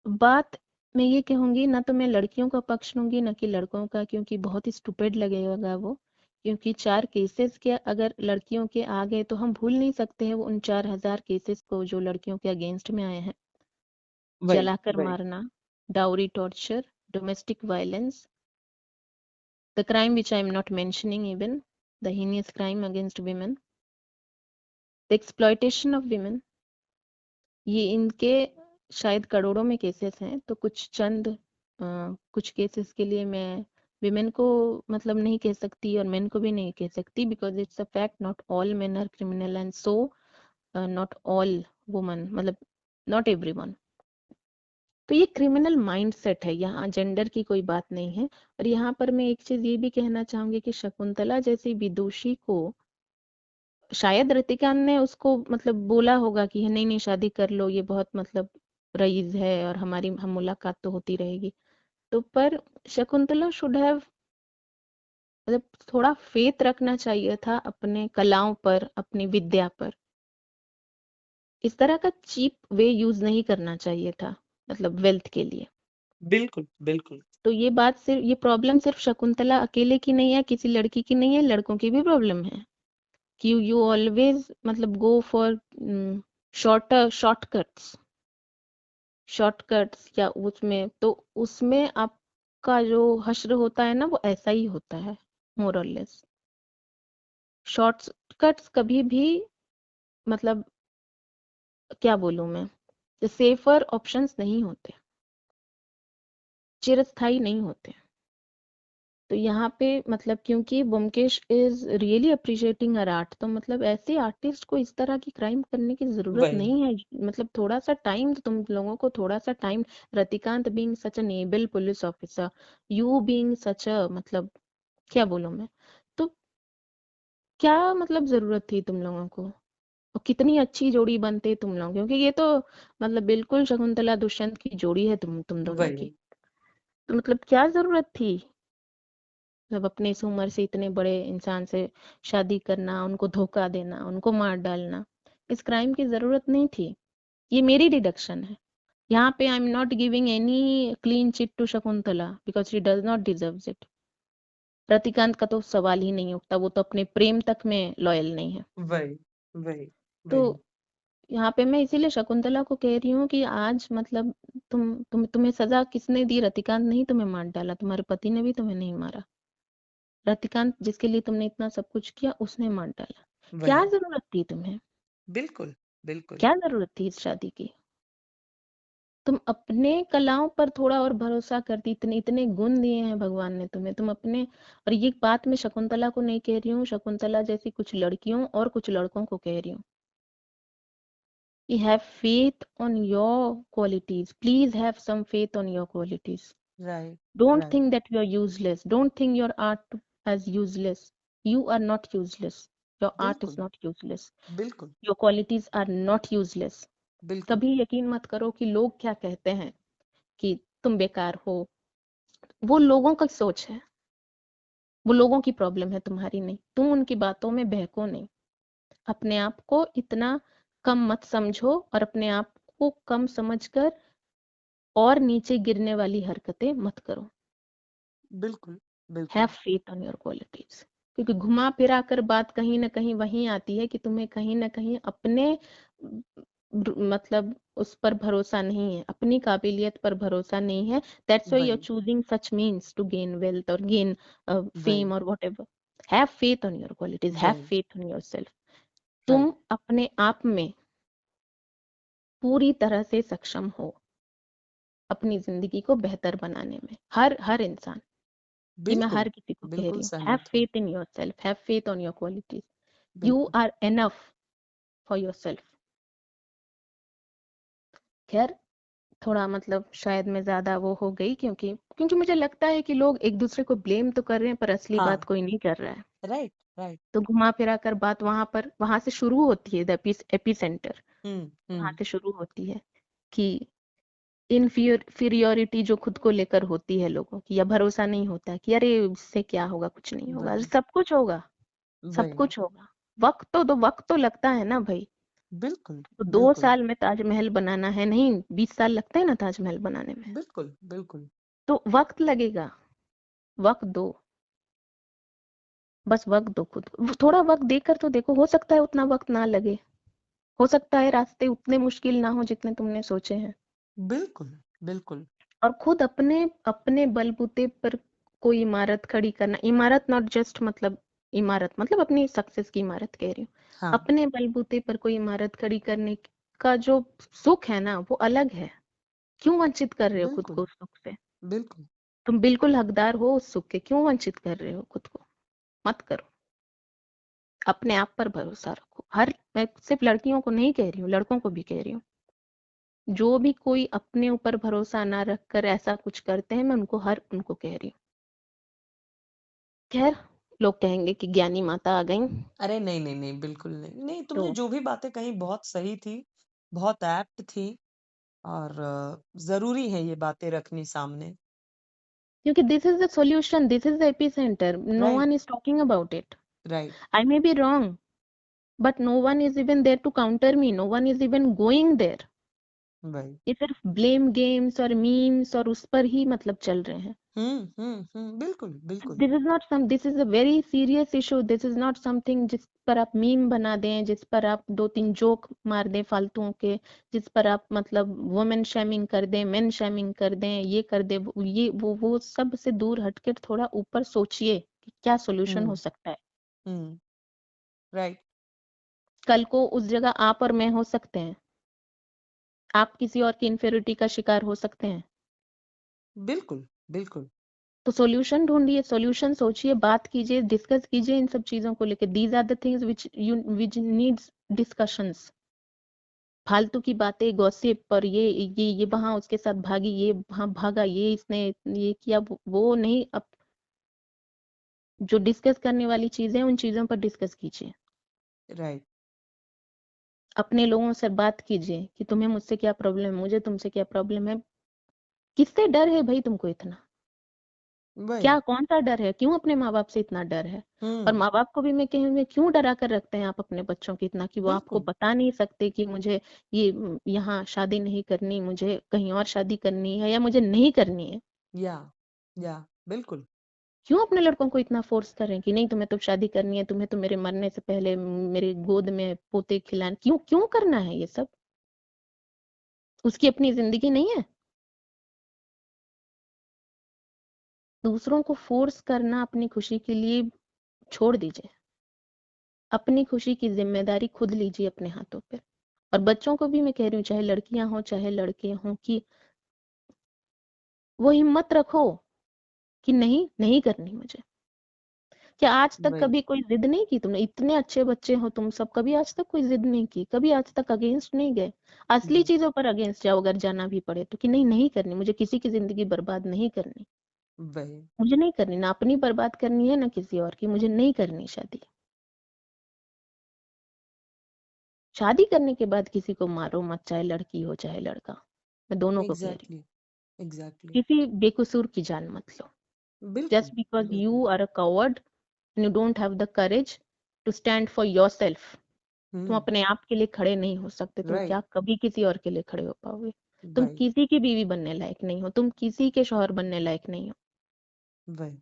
बात मैं ये कहूंगी ना, तो मैं लड़कियों का पक्ष लूंगी ना कि लड़कों का, क्योंकि बहुत ही स्टूपिड लगेगा वो। क्योंकि 4 केसेस के अगर लड़कियों के आ गए तो हम भूल नहीं सकते हैं वो उन 4,000 केसेस को जो लड़कियों के अगेंस्ट में आए हैं। वही जलाकर वही मारना, dowry torture, domestic violence, the crime which I am not mentioning even, the heinous crime against women, the exploitation of women, ये इनके शायद करोड़ों में केसेस हैं। तो कुछ चंद कुछ केसेस के लिए मैं विमेन को मतलब नहीं कह सकती और मेन को भी नहीं कह सकती, because it's a fact not all men are criminal and so not all woman, मतलब नॉट एवरीवन। तो ये क्रिमिनल माइंडसेट है, यहाँ जेंडर की कोई बात नहीं है। और यहाँ पर मैं एक चीज ये भी कहना चाहूंगी कि शकुंतला जैसी विदुषी को शायद ऋतिका ने उसको मतलब बोला होगा कि नहीं नहीं शादी कर लो, ये बहुत मतलब रईस है और हमारी हम मुलाकात तो होती रहेगी। तो पर शकुंतला शुड हैव मतलब थोड़ा फेथ रखना चाहिए था अपने कलाओं पर, अपनी विद्या पर। इस तरह का चीप वे यूज नहीं करना चाहिए था मतलब वेल्थ के लिए। बिल्कुल बिल्कुल तो ये बात सिर्फ ये प्रॉब्लम सिर्फ शकुंतला अकेले की नहीं है, किसी लड़की की नहीं है, लड़कों की भी प्रॉब्लम है कि यू ऑलवेज मतलब गो फॉर शॉर्टकट्स, शॉर्टकट्स या उसमें तो उसमें आपका जो हश्र होता है ना वो ऐसा ही होता है मोर और लेस। शॉर्टकट्स कभी भी मतलब क्या बोलूं मैं, सेफर ऑप्शंस नहीं होते, चिरस्थायी नहीं होते। तो यहाँ पे मतलब क्योंकि Byomkesh is really appreciating her art, तो मतलब ऐसे आर्टिस्ट को इस तरह की क्राइम करने की जरूरत वही नहीं है। मतलब थोड़ा सा टाइम, तो तुम लोगों को थोड़ा सा time, Ratikant being such an able police officer, you being such a मतलब क्या बोलूं मैं, तो क्या मतलब जरूरत थी तुम लोगों को। और कितनी अच्छी जोड़ी बनते तुम लोग, क्योंकि ये तो मतलब बिल्कुल शकुंतला दुष्यंत की जोड़ी है तुम दोनों वही की। तो मतलब क्या जरूरत थी मतलब अपने इस उम्र से इतने बड़े इंसान से शादी करना, उनको धोखा देना, उनको मार डालना, इस क्राइम की जरूरत नहीं थी। ये मेरी डिडक्शन है। यहाँ पे I am not giving any clean chit to Shakuntala because she does not deserve it. Ratikant का तो सवाल ही नहीं उठता, वो तो अपने प्रेम तक में लॉयल नहीं है। वही वही तो वही यहाँ पे मैं इसीलिए शकुंतला को कह रही हूँ कि आज मतलब तुम्हें सजा किसने दी, रतिकांत नहीं तुम्हें मार डाला, तुम्हारे पति ने भी तुम्हें नहीं मारा। रतिकांत जिसके लिए तुमने इतना सब कुछ किया उसने मार डाला। क्या वही जरूरत थी तुम्हें, बिल्कुल बिल्कुल क्या जरूरत थी इस शादी की। तुम अपने कलाओं पर थोड़ा और भरोसा करती, इतने इतने गुण दिए हैं भगवान ने तुम्हें, तुम अपने। और ये बात मैं शकुंतला को नहीं कह रही हूँ, शकुंतला जैसी कुछ लड़कियों और कुछ लड़कों को कह रही हूँ। You have faith on your qualities. Please have some faith on your qualities. Right Don't right think that you are useless. Don't think your art as useless. You are not useless. Your art is बिल्कुल not useless. बिल्कुल Your qualities are not useless. बिल्कुल कभी यकीन मत करो कि लोग क्या कहते हैं कि तुम बेकार हो। वो लोगों का सोच है, वो लोगों की प्रॉब्लम है, तुम्हारी नहीं। तुम उनकी बातों में बहको नहीं। अपने आप को इतना कम मत समझो और अपने आप को कम समझकर और नीचे गिरने वाली हरकतें मत करो। बिल्कुल हैव बिल्कुल फेथ ऑन योर क्वालिटीज। क्योंकि घुमा फिरा कर बात कहीं ना कहीं वहीं आती है कि तुम्हें कहीं ना कहीं अपने मतलब उस पर भरोसा नहीं है, अपनी काबिलियत पर भरोसा नहीं है। दैट्स व्हाई यू आर वही choosing such means to gain wealth और गेन फेम वही और whatever. Have faith on your qualities, have वही फेथ ऑन योरसेल्फ। राइट तुम अपने आप में पूरी तरह से सक्षम हो अपनी जिंदगी को बेहतर बनाने में। हर हर इंसान, ये मैं बिल्कुल हर किसी को कह बिल्कुल रही हूँ। हैव सहमत हूँ faith in yourself, have faith on your qualities. You बिल्कुल आर एनफ फॉर योरसेल्फ। खैर, थोड़ा मतलब शायद मैं ज्यादा वो हो गई, क्योंकि क्योंकि मुझे लगता है कि लोग एक दूसरे को ब्लेम तो कर रहे हैं पर असली बात हाँ कोई नहीं कर रहा है। राइट राइट तो घुमा फिरा कर बात वहां से शुरू होती है, द एपी सेंटर वहां हम्म से शुरू होती है कि इनफीरियोरिटी जो खुद को लेकर होती है लोगों की, या भरोसा नहीं होता कि अरे इससे क्या होगा, कुछ नहीं होगा। अरे वही सब कुछ होगा, सब वही कुछ होगा। वक्त तो लगता है ना भाई। बिल्कुल तो दो बिल्कुल साल में ताजमहल बनाना है नहीं, 20 साल लगते हैं ना ताजमहल बनाने में। बिल्कुल बिल्कुल तो वक्त लगेगा, वक्त दो, बस वक्त दो खुद को। थोड़ा वक्त देकर तो देखो, हो सकता है उतना वक्त ना लगे, हो सकता है रास्ते उतने मुश्किल ना हो जितने तुमने सोचे हैं। बिल्कुल बिल्कुल और खुद अपने अपने बलबूते पर कोई इमारत खड़ी करना, इमारत नॉट जस्ट मतलब इमारत, मतलब अपनी सक्सेस की इमारत कह रही हूँ। हाँ अपने बलबूते पर कोई इमारत खड़ी करने का जो सुख है ना, वो अलग है। क्यों वंचित कर रहे हो खुद बिल्कुल को उस सुख से? बिल्कुल तुम बिल्कुल हकदार हो उस सुख के, क्यों वंचित कर रहे हो खुद को? मत करो। अपने आप पर भरोसा रखो। हर, मैं सिर्फ लड़कियों को नहीं कह रही हूँ, लड़कों को भी कह रही हूँ। जो भी कोई अपने ऊपर भरोसा ना रखकर ऐसा कुछ करते हैं, मैं उनको कह रही हूँ। खैर, लोग कहेंगे कि ज्ञानी माता आ गई। अरे नहीं नहीं नहीं बिल्कुल नहीं नहीं तुमने तो जो भी बातें कही बहुत सही थी बहुत एप्ट थी और जरूरी है ये बातें रखनी सामने क्योंकि this is the solution, this is the epicentre, no right one is talking about it. Right I may be wrong, but no one is even there to counter me, no one is even going there. वही ये सिर्फ blame games और memes और उस पर ही मतलब चल रहे हैं। बिल्कुल बिल्कुल this is not some, this is a very serious issue. This is not something जिस पर आप मीम बना दें, जिस पर आप दो तीन जोक मार दें फालतुओं के, जिस पर आप मतलब वुमेन शेमिंग कर दें, मेन शेमिंग कर दें, ये कर दें, ये वो सब से दूर हटकर थोड़ा ऊपर सोचिए कि क्या सोल्यूशन हो हम्म सकता है। हम्म राइट कल को उस जगह आप और मैं हो सकते हैं, आप किसी और की इन्फेरिटी का शिकार हो सकते हैं। बिल्कुल बिल्कुल तो सॉल्यूशन ढूंढिए, सॉल्यूशन सोचिए, बात कीजिए, डिस्कस कीजिए इन सब चीजों को लेकर। These are the things which needs discussions. फालतू की बातें, गॉसिप और ये वहां उसके साथ भागी, ये वहां भागा, ये इसने ये किया, वो नहीं। अब जो डिस्कस करने वाली चीजें उन चीजों पर डिस्कस कीजिए। राइट अपने लोगों से बात कीजिए कि तुम्हें मुझसे क्या प्रॉब्लम है, मुझे तुमसे क्या प्रॉब्लम है। किससे डर है भाई तुमको इतना? वही क्या कौन सा डर है? क्यों अपने माँ बाप से इतना डर है? और हम्म माँ बाप को भी मैं कहूँगी, क्यों डरा कर रखते हैं आप अपने बच्चों की इतना, कि वो आपको बिल्कुल बता नहीं सकते कि मुझे ये यहाँ शादी नहीं करनी, मुझे कहीं और शादी करनी है, या मुझे नहीं करनी है। या या बिल्कुल क्यों अपने लड़कों को इतना फोर्स कर रहे हैं कि नहीं तुम्हें तो शादी करनी है, तुम्हें तो मेरे मरने से पहले मेरे गोद में पोते खिलाने? क्यों क्यों करना है ये सब? उसकी अपनी जिंदगी नहीं है? दूसरों को फोर्स करना अपनी खुशी के लिए छोड़ दीजिए। अपनी खुशी की जिम्मेदारी खुद लीजिए अपने हाथों पे। और बच्चों को भी मैं कह रही हूँ, चाहे लड़कियां हो चाहे लड़के हों, कि वो हिम्मत रखो कि नहीं, नहीं करनी मुझे। क्या आज तक वही कभी कोई जिद नहीं की तुमने? इतने अच्छे बच्चे हो तुम सब, कभी आज तक कोई जिद नहीं की? कभी आज तक अगेंस्ट नहीं गए? असली नहीं चीजों पर अगेंस्ट जाओ अगर जाना भी पड़े तो, कि नहीं, नहीं करनी मुझे, किसी की जिंदगी बर्बाद नहीं करनी, वही मुझे नहीं करनी, ना अपनी बर्बाद करनी है ना किसी और की, मुझे नहीं करनी शादी। शादी करने के बाद किसी को मारो मत, चाहे लड़की हो चाहे लड़का। मैं दोनों को कह रही हूँ। एग्जैक्टली एग्जैक्टली किसी बेकसूर की जान मत लो, बिल्कुल just because बिल्कुल you are a coward and you don't have the courage to stand for yourself. तुम हुँ, अपने आप के लिए खड़े नहीं हो सकते, तुम राइट, क्या कभी किसी और के लिए खड़े हो पाओगे? तुम वही, किसी की बीवी बनने लायक नहीं हो, तुम किसी के शौहर बनने लायक नहीं हो। वही।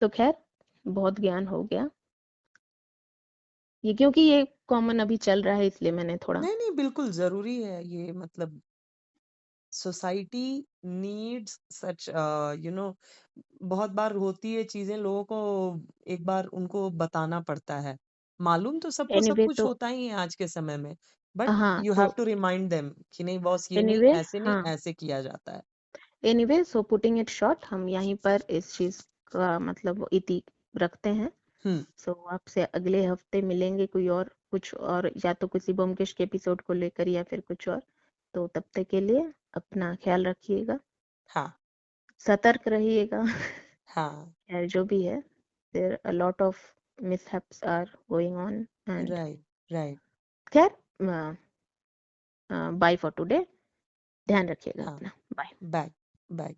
तो खैर, बहुत ज्ञान हो गया। ये क्योंकि ये कॉमन अभी चल रहा है इसलिए मैंने थोड़ा। नहीं, नहीं, बिल्कुल ज़रूरी है ये, मतलब सोसाइटी नीड्स सच बहुत बार होती है चीज़ें, लोगों को एक बार उनको बताना पड़ता है। मालूम तो सबको सब एनीवे कुछ तो होता ही है आज के समय में, बट हाँ, यू हैव तो टू रिमाइंड देम कि नहीं बॉस, ये नहीं, एनीवे ऐसे नहीं, हाँ, ऐसे किया जाता है। Anyway so putting it short, हम यहीं पर इस चीज का मतलब इति रखते हैं। हुँ, सो आपसे अगले हफ्ते मिलेंगे कोई और कुछ और, या तो किसी ब्योमकेश के एपिसोड को लेकर या फिर कुछ और। तो तब तक के लिए अपना ख्याल रखिएगा, हाँ, सतर्क रहिएगा। हाँ, खैर जो भी है, there a lot of mishaps are going on and right, right, खैर, बाय फॉर टुडे। ध्यान रखिएगा हाँ, अपना। बाय। Bye, bye.